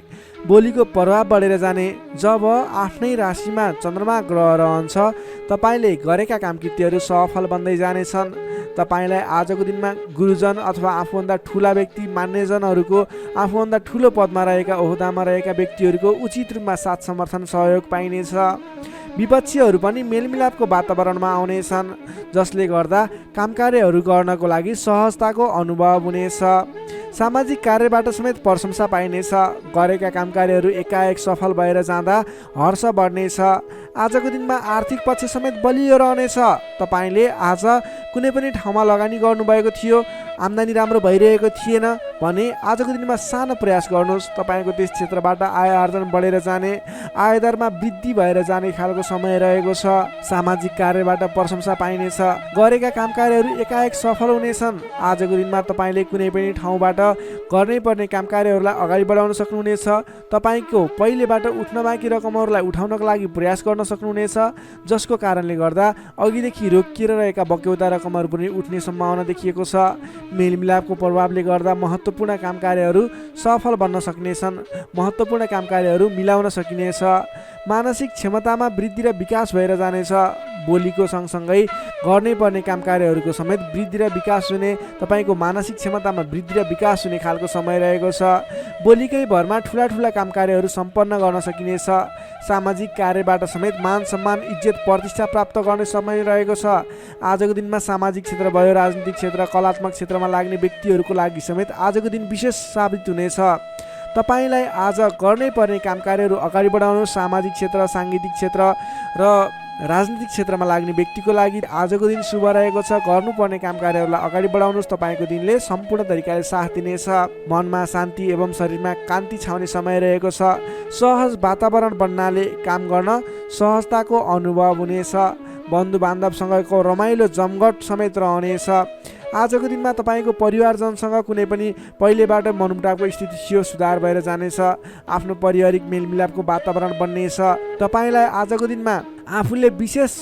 A: बोलीको प्रभाव बढेर जाने। जब आफ्नै राशिमा चन्द्रमा ग्रह रहन्छ, तपाईँले गरेका काम कृत्यहरू सफल बन्दै जानेछन्। तपाईँलाई आजको दिनमा गुरुजन अथवा आफूभन्दा ठुला व्यक्ति, मान्यजनहरूको, आफूभन्दा ठुलो पदमा रहेका, ओहदामा रहेका व्यक्तिहरूको उचित रूपमा साथ समर्थन सहयोग पाइनेछ। विपक्षीहरू पनि मेलमिलापको वातावरणमा आउनेछन्, जसले गर्दा काम कार्यहरू गर्नको लागि सहजताको अनुभव हुनेछ। सामाजिक कार्यबाट समेत प्रशंसा पाइनेछ। गरेका काम कार्यहरू एकाएक सफल भएर जाँदा हर्ष बढ्नेछ। आजको दिनमा आर्थिक पक्ष समेत बलियो रहनेछ। तपाईँले आज कुनै पनि ठाउँमा लगानी गर्नुभएको थियो, आम्दानी राम्रो भइरहेको थिएन भने आजको दिनमा सानो प्रयास गर्नुहोस्। तपाईँको त्यस क्षेत्रबाट आय आर्जन बढेर जाने, आयदरमा वृद्धि भएर जाने खालको समय रहेको छ। सामाजिक कार्यबाट प्रशंसा पाइनेछ। गरेका काम कार्यहरू एकाएक सफल हुनेछन्। आजको दिनमा तपाईँले कुनै पनि ठाउँबाट गर्नै पर्ने काम कार्यहरूलाई अगाडि बढाउन सक्नुहुनेछ। तपाईँको पहिलेबाट उठ्न बाँकी रकमहरूलाई उठाउनको लागि प्रयास गर्न सक्नुहुनेछ, जसको कारणले गर्दा अघिदेखि रोकिएर रहेका बक्यौता रकमहरू पनि उठ्ने सम्भावना देखिएको छ। मेलमिलापको प्रभावले गर्दा महत्त्वपूर्ण काम कार्यहरू सफल बन्न सक्नेछन्। महत्त्वपूर्ण काम कार्यहरू मिलाउन सकिनेछ। मानसिक क्षमतामा वृद्धि र विकास भएर जानेछ। बोलीको सँगसँगै गर्नै पर्ने काम कार्यहरूको समेत वृद्धि र विकास हुने, तपाईँको मानसिक क्षमतामा वृद्धि र विकास हुने खालको समय रहेको छ। बोलीकै भरमा ठुला ठुला काम कार्यहरू सम्पन्न गर्न सकिनेछ। सामाजिक कार्यबाट समेत मान सम्मान इज्जत प्रतिष्ठा प्राप्त गर्ने समय रहेको छ। आजको दिनमा सामाजिक क्षेत्र भयो, राजनीतिक क्षेत्र, कलात्मक क्षेत्रमा लाग्ने व्यक्तिहरूको लागि समेत आजको दिन विशेष साबित हुनेछ। तपाईँलाई आज गर्नै पर्ने काम कार्यहरू अगाडि बढाउनु, सामाजिक क्षेत्र, साङ्गीतिक क्षेत्र र राजनीतिक क्षेत्रमा लाग्ने व्यक्तिको लागि आजको दिन शुभ रहेको छ। गर्नुपर्ने काम कार्यहरूलाई अगाडि बढाउनुहोस्। तपाईँको दिनले सम्पूर्ण तरिकाले साथ दिनेछ। मनमा शान्ति एवं शरीरमा कान्ति छाउने समय रहेको छ। सहज वातावरण बन्नाले काम गर्न सहजताको अनुभव हुनेछ। बन्धु बान्धवसँगको रमाइलो जमघट समेत रहनेछ। आजको दिनमा तपाईँको परिवारजनसँग कुनै पनि पहिलेबाट मनमुटावको स्थिति थियो, सुधार भएर जानेछ। आफ्नो पारिवारिक मेलमिलापको वातावरण बन्नेछ। तपाईँलाई आजको दिनमा आफूले विशेष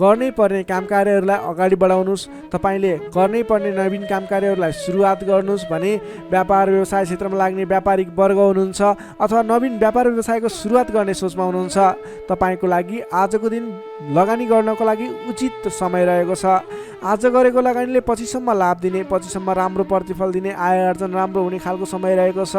A: गर्नै पर्ने काम कार्यहरूलाई अगाडि बढाउनुहोस्। तपाईँले गर्नै पर्ने नवीन काम कार्यहरूलाई सुरुवात गर्नुहोस् भने व्यापार व्यवसाय क्षेत्रमा लाग्ने व्यापारिक वर्ग हुनुहुन्छ अथवा नवीन व्यापार व्यवसायको सुरुवात गर्ने सोचमा हुनुहुन्छ, तपाईँको लागि आजको दिन लगानी गर्नको लागि उचित समय रहेको छ। आज गरेको लगानीले पछिसम्म लाभ दिने, पछिसम्म राम्रो प्रतिफल दिने, आय आर्जन राम्रो हुने खालको समय रहेको छ।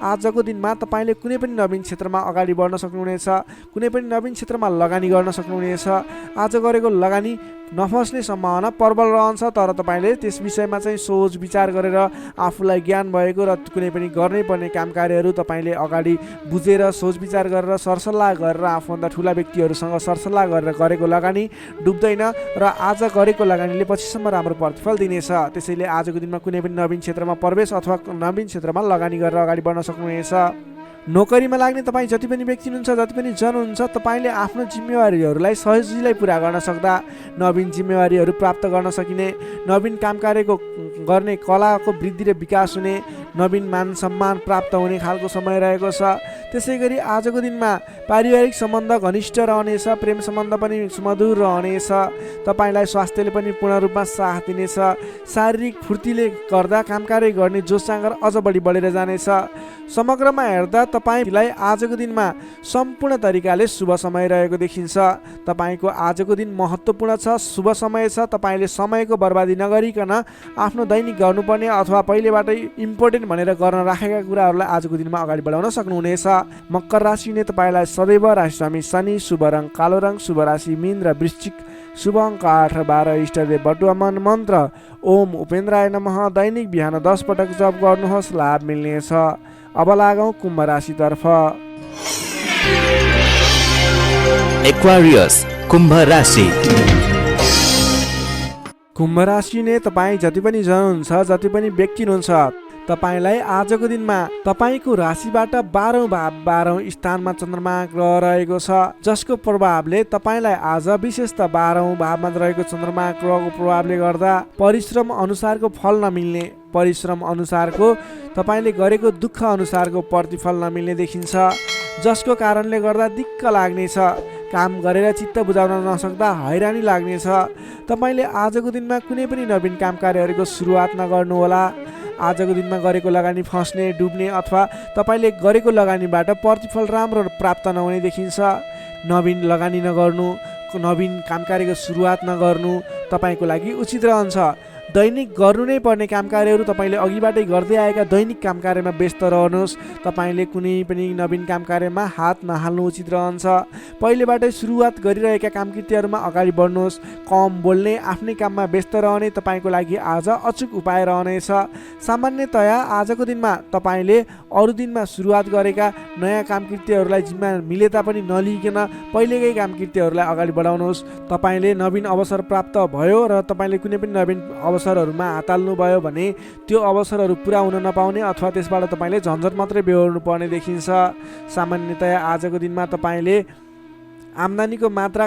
A: आजको दिनमा तपाईँले कुनै पनि नवीन क्षेत्रमा अगाडि बढ्न सक्नुहुनेछ, कुनै पनि नवीन क्षेत्रमा लगानी गर्न सक्नुहुनेछ। आज गरेको लगानी नफस्ने सम्भावना प्रबल रहन्छ, तर तपाईँले त्यस विषयमा चाहिँ सोच विचार गरेर आफूलाई ज्ञान भएको र कुनै पनि गर्नै पर्ने काम कार्यहरू तपाईँले अगाडि बुझेर सोच विचार गरेर सरसल्लाह गरेर आफूभन्दा ठुला व्यक्तिहरूसँग सरसल्लाह गरेर गरेको लगानी डुब्दैन र आज गरेको लगानीले पछिसम्म राम्रो प्रतिफल दिनेछ। त्यसैले आजको दिनमा कुनै पनि नवीन क्षेत्रमा प्रवेश अथवा नवीन क्षेत्रमा लगानी गरेर अगाडि बढ्न सक्नुहुनेछ। नोकरीमा लाग्ने तपाईँ जति पनि व्यक्ति हुनुहुन्छ, जति पनि जन हुनुहुन्छ, तपाईँले आफ्नो जिम्मेवारीहरूलाई सजिलै पुरा गर्न सक्दा नवीन जिम्मेवारीहरू प्राप्त गर्न सकिने, नवीन काम कार्यको गर्ने कलाको वृद्धि र विकास हुने, नवीन मान सम्मान प्राप्त हुने खालको समय रहेको छ। त्यसै गरी आजको दिनमा पारिवारिक सम्बन्ध घनिष्ठ रहनेछ, प्रेम सम्बन्ध पनि सुमधुर रहनेछ। तपाईँलाई स्वास्थ्यले पनि पूर्ण रूपमा साथ दिनेछ। शारीरिक फुर्तीले गर्दा काम कार्य गर्ने जोस जाँगर अझ बढी बढेर जानेछ। समग्रमा हेर्दा तपाईँलाई आजको दिनमा सम्पूर्ण तरिकाले शुभ समय रहेको देखिन्छ। तपाईँको आजको दिन महत्त्वपूर्ण छ, शुभ समय छ। तपाईँले समयको बर्बादी नगरिकन आफ्नो दैनिक गर्नुपर्ने अथवा पहिलेबाटै इम्पोर्टेन्ट भनेर गर्न राखेका कुराहरूलाई आजको दिनमा अगाडि बढाउन सक्नुहुनेछ। मकर राशिले तपाईँलाई सदैव राशिस्वामी शनि, शुभ रङ कालो रङ, शुभ राशि मीन र वृश्चिक, शुभ अङ्क 8 र 12, इष्टदेव बटुवा मन मन्त्र ओम उपेन्द्राय नमः। दैनिक बिहान 10 पटक जप गर्नुहोस्, लाभ मिल्नेछ। अब लागौँ कुम्भ राशितर्फ।
B: एक्वारियस कुम्भ राशि।
A: कुम्भ राशि नै तपाईँ जति पनि जन हुन्छ, जति पनि व्यक्ति हुनुहुन्छ, तपाईँलाई आजको दिनमा तपाईँको राशिबाट 12औं भाव 12औं स्थानमा चन्द्रमा ग्रह रहेको छ, जसको प्रभावले तपाईँलाई आज विशेषतः 12औं भावमा रहेको चन्द्रमा ग्रहको प्रभावले गर्दा परिश्रम अनुसारको फल नमिल्ने, परिश्रम अनुसारको तपाईँले गरेको दुःख अनुसारको प्रतिफल नमिल्ने देखिन्छ, जसको कारणले गर्दा दिक्क लाग्नेछ। काम गरेर चित्त बुझाउन नसक्दा हैरानी लाग्नेछ। तपाईँले आजको दिनमा कुनै पनि नवीन काम कार्यहरूको सुरुवात नगर्नुहोला। आजको दिनमा गरेको लगानी फस्ने, डुब्ने अथवा तपाईँले गरेको लगानीबाट प्रतिफल राम्रो प्राप्त नहुने देखिन्छ। नवीन लगानी नगर्नु, नवीन काम कार्यको सुरुवात नगर्नु तपाईँको लागि उचित रहन्छ। दैनिक गर्नु नै पर्ने काम कार्यहरू तपाईँले अघिबाटै गर्दै आएका दैनिक काम कार्यमा व्यस्त रहनुहोस्। तपाईँले कुनै पनि नवीन काम कार्यमा हात नहाल्नु उचित रहन्छ। पहिलेबाटै सुरुवात गरिरहेका कामकृत्यहरूमा अगाडि बढ्नुहोस्। कम बोल्ने, आफ्नै काममा व्यस्त रहने तपाईँको लागि आज अचुक उपाय रहनेछ। सामान्यतया आजको दिनमा तपाईँले अरू दिनमा सुरुवात गरेका नयाँ कामकृत्यहरूलाई जिम्मा मिले तापनि नलिकन पहिलेकै कामकृत्यहरूलाई अगाडि बढाउनुहोस्। तपाईँले नवीन अवसर प्राप्त भयो र तपाईँले कुनै पनि नवीन अवसरहरूमा हात हाल्नुभयो भने त्यो अवसरहरू पुरा हुन नपाउने अथवा त्यसबाट तपाईँले झन्झट मात्रै बेहोर्नु पर्ने देखिन्छ। सामान्यतया आजको दिनमा तपाईँले आम्दानीको मात्रा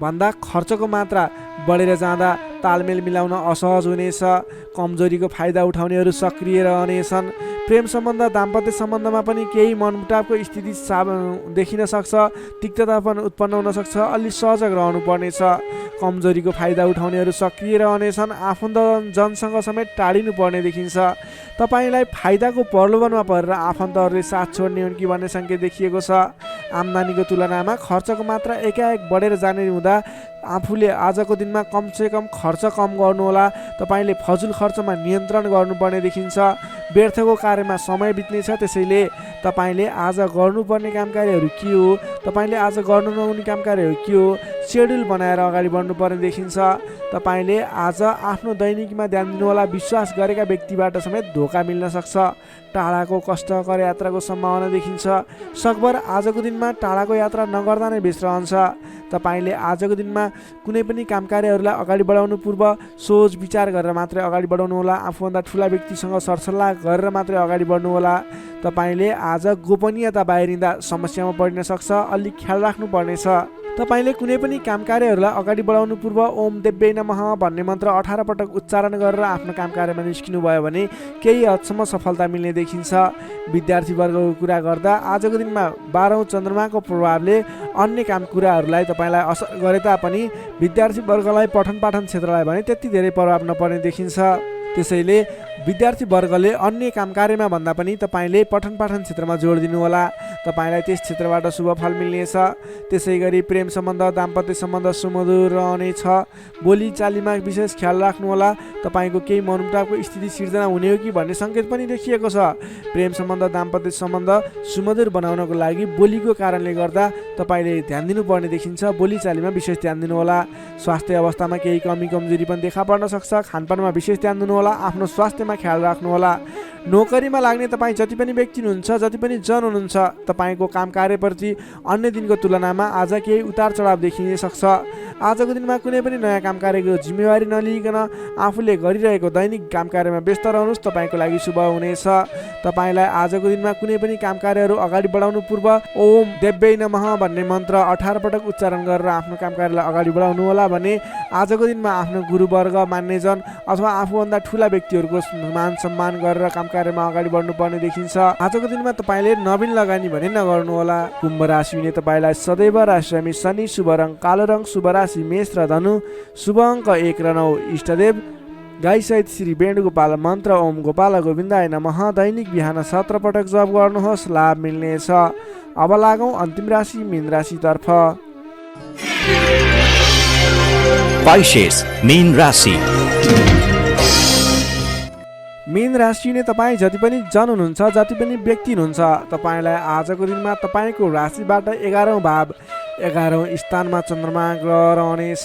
A: भन्दा खर्चको मात्रा बढेर जाँदा तालमेल मिलाउन असहज हुनेछ। कमजोरीको फाइदा उठाउनेहरू सक्रिय रहनेछन्। प्रेम सम्बन्ध, दाम्पत्य सम्बन्धमा पनि केही मनमुटावको स्थिति देखिन सक्छ। तिक्तता पनि उत्पन्न हुन सक्छ। अलि सजग रहनु पर्नेछ। कमजोरीको फाइदा उठाउनेहरू सक्रिय रहनेछन्। आफन्तजनसँग समेत टाढिनु पर्ने देखिन्छ। तपाईँलाई फाइदाको प्रलोभनमा परेर आफन्तहरूले साथ छोड्ने हुन् कि भन्ने सङ्केत देखिएको छ। आम्दानीको तुलनामा खर्चको मात्रा एकाएक बढेर जाने हुँदा आफूले आजको दिनमा कमसेकम खर्च कम गर्नुहोला। तपाईँले फजुल खर्चमा नियन्त्रण गर्नुपर्ने देखिन्छ। व्यर्थको कार्यमा समय बित्नेछ, त्यसैले तपाईँले आज गर्नुपर्ने काम कार्यहरू के हो, तपाईँले आज गर्नु नहुने काम कार्यहरू के हो, सेड्युल बनाएर अगाडि बढ्नुपर्ने देखिन्छ। तपाईँले आज आफ्नो दैनिकीमा ध्यान दिनुहोला। विश्वास गरेका व्यक्तिबाट समेत धोका मिल्न सक्छ। टाढाको कष्टकर यात्राको सम्भावना देखिन्छ। सकभर आजको दिनमा टाढाको यात्रा नगर्दा नै बेस रहन्छ। तपाईँले आजको दिनमा कुनै पनि काम कार्यहरूलाई अगाडि बढाउनु पूर्व सोच विचार गरेर मात्रै अगाडि बढाउनुहोला। आफूभन्दा ठुला व्यक्तिसँग सरसल्लाह गरेर मात्रै अगाडि बढ्नुहोला। तपाईँले आज गोपनीयता बाहिरिँदा समस्यामा पर्न सक्छ, अलिक ख्याल राख्नुपर्नेछ। तपाईँले कुनै पनि काम कार्यहरूलाई अगाडि बढाउनु पूर्व ओम देव्यै नमः भन्ने मन्त्र 18 पटक उच्चारण गरेर आफ्नो काम कार्यमा निस्किनु भयो भने केही हदसम्म सफलता मिल्ने देखिन्छ। विद्यार्थी वर्गको कुरा गर्दा आजको दिनमा 12औं चन्द्रमाको प्रभावले अन्य काम कुराहरूलाई तपाईँलाई असर गरे तापनि विद्यार्थी वर्गलाई पठन पाठन क्षेत्रलाई भने त्यति धेरै प्रभाव नपर्ने देखिन्छ। त्यसैले विद्यार्थी वर्गले अन्य काम कार्यमा भन्दा पनि तपाईँले पठन पाठन क्षेत्रमा जोड दिनुहोला। तपाईँलाई त्यस क्षेत्रबाट शुभ फल मिल्नेछ। त्यसै गरी प्रेम सम्बन्ध, दाम्पत्य सम्बन्ध सुमधुर रहनेछ। बोली चालीमा विशेष ख्याल राख्नुहोला। तपाईँको केही मनमुटावको स्थिति सिर्जना हुने हो कि भन्ने सङ्केत पनि देखिएको छ। प्रेम सम्बन्ध, दाम्पत्य सम्बन्ध सुमधुर बनाउनको लागि बोलीको कारणले गर्दा तपाईँले ध्यान दिनुपर्ने देखिन्छ। बोली चालीमा विशेष ध्यान दिनुहोला। स्वास्थ्य अवस्थामा केही कमी कमजोरी पनि देखा पर्न सक्छ। खानपानमा विशेष ध्यान दिनुहोला। आफ्नो स्वास्थ्यमा ख्याल राख्नुहोला। नोकरीमा लाग्ने तपाईँ जति पनि व्यक्ति हुनुहुन्छ, जति पनि जन हुनुहुन्छ, तपाईँको काम कार्यप्रति अन्य दिनको तुलनामा आज केही उतार चढाव देखिन सक्छ। आजको दिनमा कुनै पनि नयाँ काम कार्यको जिम्मेवारी नलिइकन आफूले गरिरहेको दैनिक काम कार्यमा व्यस्त रहनुहोस्, तपाईँको लागि शुभ हुनेछ। तपाईँलाई आजको दिनमा कुनै पनि काम कार्यहरू अगाडि बढाउनु पूर्व ओम देव्यै नमः भन्ने मन्त्र 18 पटक उच्चारण गरेर आफ्नो काम कार्यलाई अगाडि बढाउनु होला भने आजको दिनमा आफ्नो गुरुवर्ग, मान्यजन अथवा आफूभन्दा ठुला व्यक्तिहरूको मान सम्मान गरेर काम कार्यमा अगाडि बढ्नुपर्ने देखिन्छ। आजको दिनमा तपाईँले नवीन लगानी भने नगर्नुहोला। कुम्भ राशि हुने तपाईँलाई सदैव राशिरामी शनि, शुभ रङ कालो रङ, शुभ राशि मेष र धनु, शुभ अङ्क 1 र 9। इष्टदेव गाई सहित श्री वेणुगोपाल मन्त्र ओम गोपाल गोविन्दाय नमः दैनिक बिहान 17 पटक जप गर्नुहोस्, लाभ मिल्नेछ। अब लागौँ अन्तिम राशि मीन राशितर्फ।
B: Pisces, मीन राशि।
A: मीन राशि हुने तपाईँ जति पनि जन हुनुहुन्छ, जति पनि व्यक्ति हुनुहुन्छ, तपाईँलाई आजको दिनमा तपाईँको राशिबाट 11औं भाव 11औं स्थानमा चन्द्रमा ग्रह रहनेछ।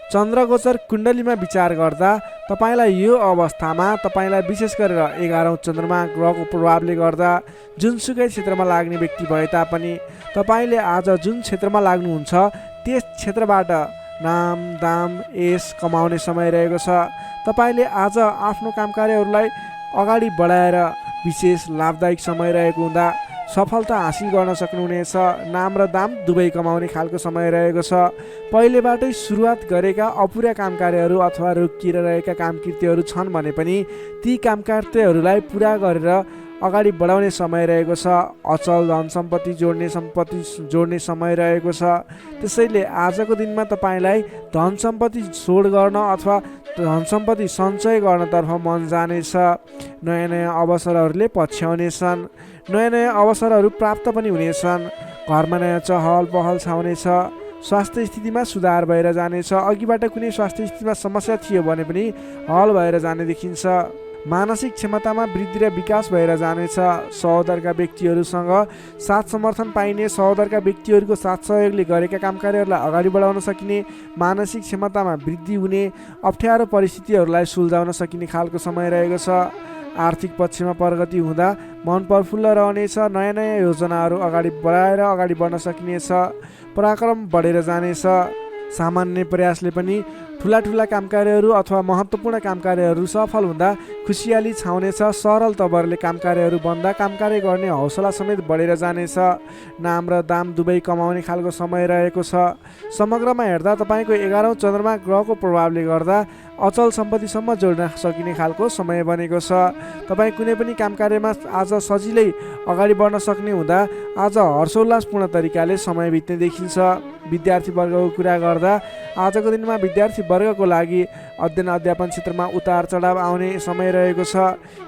A: चन्द्रगोचर कुण्डलीमा विचार गर्दा तपाईँलाई यो अवस्थामा तपाईँलाई विशेष गरेर 11औं चन्द्रमा ग्रहको प्रभावले गर्दा जुनसुकै क्षेत्रमा लाग्ने व्यक्ति भए तापनि तपाईँले आज जुन क्षेत्रमा लाग्नुहुन्छ त्यस क्षेत्रबाट नाम दाम यश कमाउने समय रहेको छ। तपाईँले आज आफ्नो काम कार्यहरूलाई अगाडि बढाएर विशेष लाभदायक समय रहेको हुँदा सफलता हासिल गर्न सक्नुहुनेछ। नाम र दाम दुवै कमाउने खालको समय रहेको छ। पहिलेबाटै सुरुवात गरेका अपुरा काम कार्यहरू अथवा रोकिएर रहेका काम कृत्यहरू छन् भने पनि ती काम कार्यहरूलाई पुरा गरेर अगाडि बढाउने समय रहेको छ। अचल धन सम्पत्ति जोड्ने समय रहेको छ। त्यसैले आजको दिनमा तपाईँलाई धन सम्पत्ति सोड गर्न अथवा धन सम्पत्ति सञ्चय गर्नतर्फ मन जानेछ। नयाँ नयाँ अवसरहरूले पछ्याउनेछन्। नयाँ नयाँ अवसरहरू प्राप्त पनि हुनेछन्। घरमा नयाँ चहल पहल छाउनेछ। स्वास्थ्य स्थितिमा सुधार भएर जानेछ। अघिबाट कुनै स्वास्थ्य स्थितिमा समस्या थियो भने पनि हल भएर जाने देखिन्छ। मानसिक क्षमतामा वृद्धि र विकास भएर जानेछ। सहोदरका व्यक्तिहरूसँग साथ समर्थन पाइने, सहोदरका व्यक्तिहरूको साथ सहयोगले गरेका काम कार्यहरूलाई अगाडि बढाउन सकिने, मानसिक क्षमतामा वृद्धि हुने, अप्ठ्यारो परिस्थितिहरूलाई सुल्झाउन सकिने खालको समय रहेको छ। आर्थिक पक्षमा प्रगति हुँदा मन प्रफुल्ल रहनेछ। नयाँ नयाँ योजनाहरू अगाडि बढाएर अगाडि बढ्न सकिनेछ। पराक्रम बढेर जानेछ। सामान्य प्रयासले पनि ठुला ठुला काम कार्यहरू अथवा महत्त्वपूर्ण काम कार्यहरू सफल हुँदा खुसियाली छाउनेछ। सरल तवरले काम कार्यहरू बन्दा काम कार्य गर्ने हौसला समेत बढेर जानेछ। नाम र दाम दुवै कमाउने खालको समय रहेको छ। समग्रमा हेर्दा तपाईँको 11औं चन्द्रमा ग्रहको प्रभावले गर्दा अचल सम्पत्तिसम्म जोड्न सकिने खालको समय बनेको छ। तपाईँ कुनै पनि काम कार्यमा आज सजिलै अगाडि बढ्न सक्ने हुँदा आज हर्षोल्लासपूर्ण तरिकाले समय बित्ने देखिन्छ। विद्यार्थी वर्गको कुरा गर्दा आजको दिनमा विद्यार्थी वर्गको लागि अध्ययन अध्यापन क्षेत्रमा उतार चढाव आउने समय रहेको छ।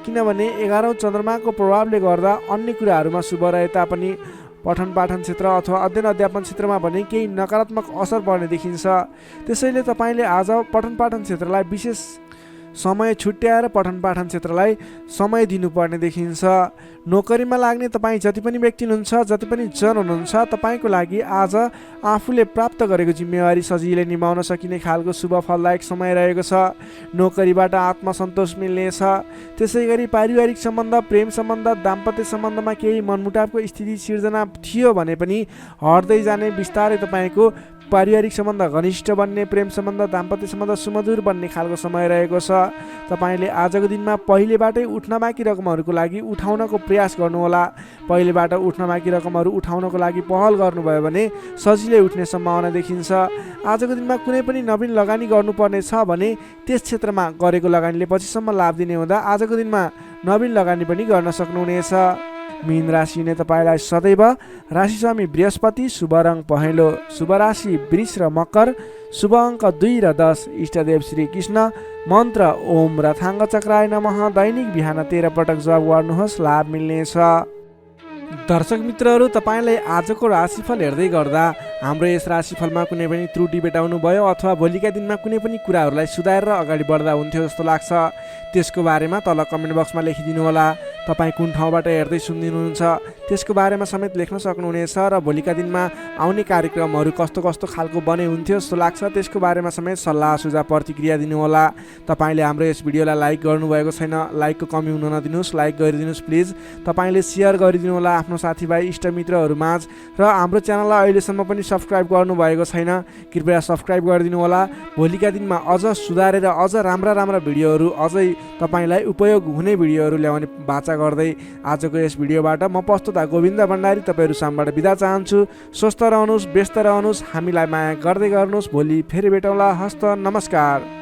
A: किनभने 11औं चन्द्रमाको प्रभावले गर्दा अन्य कुराहरूमा शुभ रहे तापनि पठन पाठन क्षेत्र अथवा अध्ययन अध्यापन क्षेत्रमा भने केही नकारात्मक असर पर्ने देखिन्छ। त्यसैले तपाईँले आज पठन पाठन क्षेत्रलाई विशेष समय छुट्याएर पठन पाठन क्षेत्रलाई समय दिनुपर्ने देखिन्छ। नोकरीमा लाग्ने तपाईँ जति पनि व्यक्ति हुनुहुन्छ, जति पनि जन हुनुहुन्छ, तपाईँको लागि आज आफूले प्राप्त गरेको जिम्मेवारी सजिलै निभाउन सकिने खालको शुभ फलदायक समय रहेको छ। नोकरीबाट आत्मसन्तोष मिल्नेछ। त्यसै गरी पारिवारिक सम्बन्ध, प्रेम सम्बन्ध, दाम्पत्य सम्बन्धमा केही मनमुटावको स्थिति सिर्जना थियो भने पनि हट्दै जाने, बिस्तारै तपाईँको पारिवारिक सम्बन्ध घनिष्ठ बन्ने, प्रेम सम्बन्ध, दाम्पत्य सम्बन्ध सुमधुर बन्ने खालको समय रहेको छ। तपाईँले आजको दिनमा पहिलेबाटै उठ्न बाँकी रकमहरूको लागि उठाउनको प्रयास गर्नुहोला। पहिलेबाट उठ्न बाँकी रकमहरू उठाउनको लागि पहल गर्नुभयो भने सजिलै उठ्ने सम्भावना देखिन्छ। आजको दिनमा कुनै पनि नवीन लगानी गर्नुपर्ने छ भने त्यस क्षेत्रमा गरेको लगानीले पछिसम्म लाभ दिने हुँदा आजको दिनमा नवीन लगानी पनि गर्न सक्नुहुनेछ। मीन राशिले तपाईँलाई सदैव राशिस्वामी बृहस्पति, शुभ रङ पहेँलो, शुभ राशि वृष र मकर, शुभ अङ्क 2 र 10, इष्टदेव श्री कृष्ण, मन्त्र ओम रथाङ्ग चक्राय नमः। दैनिक बिहान 13 पटक जप गर्नुहोस्, लाभ मिल्नेछ। दर्शक मित्रहरू, तपाईँलाई आजको राशिफल हेर्दै गर्दा हाम्रो यस राशिफलमा कुनै पनि त्रुटि भेटाउनु भयो अथवा भोलिका दिनमा कुनै पनि कुराहरूलाई सुधारेर अगाडि बढ्दा हुन्थ्यो जस्तो लाग्छ, त्यसको बारेमा तल कमेन्ट बक्समा लेखिदिनु होला। तपाईँ कुन ठाउँबाट हेर्दै सुनिदिनुहुन्छ त्यसको बारेमा समेत लेख्न सक्नुहुनेछ र भोलिका दिनमा आउने कार्यक्रमहरू कस्तो कस्तो खालको बने हुन्थ्यो जस्तो लाग्छ त्यसको बारेमा समेत सल्लाह सुझाव प्रतिक्रिया दिनुहोला। तपाईँले हाम्रो यस भिडियोलाई लाइक गर्नुभएको छैन, लाइकको कमी हुन नदिनुहोस्, लाइक गरिदिनुहोस् प्लिज। तपाईँले सेयर गरिदिनु होला आफ्नो साथीभाइ इष्टमित्रहरू माझ र हाम्रो च्यानललाई अहिलेसम्म पनि सब्सक्राइब गर्नुभएको छैन, कृपया सब्सक्राइब गरिदिनु होला। भोलिका दिनमा अझ सुधारेर अझ राम्रा भिडियोहरू, अझै तपाईँलाई उपयोग हुने भिडियोहरू ल्याउने बाचा गर्दै आजको यस भिडियोबाट म प्रस्तुता गोविन्द भण्डारी तपाईँहरू सामबाट बिदा चाहन्छु। स्वस्थ रहनुहोस्, व्यस्त रहनुहोस्, हामीलाई माया गर्दै गर्नुहोस्। भोलि फेरि भेटौँला। हस्त नमस्कार।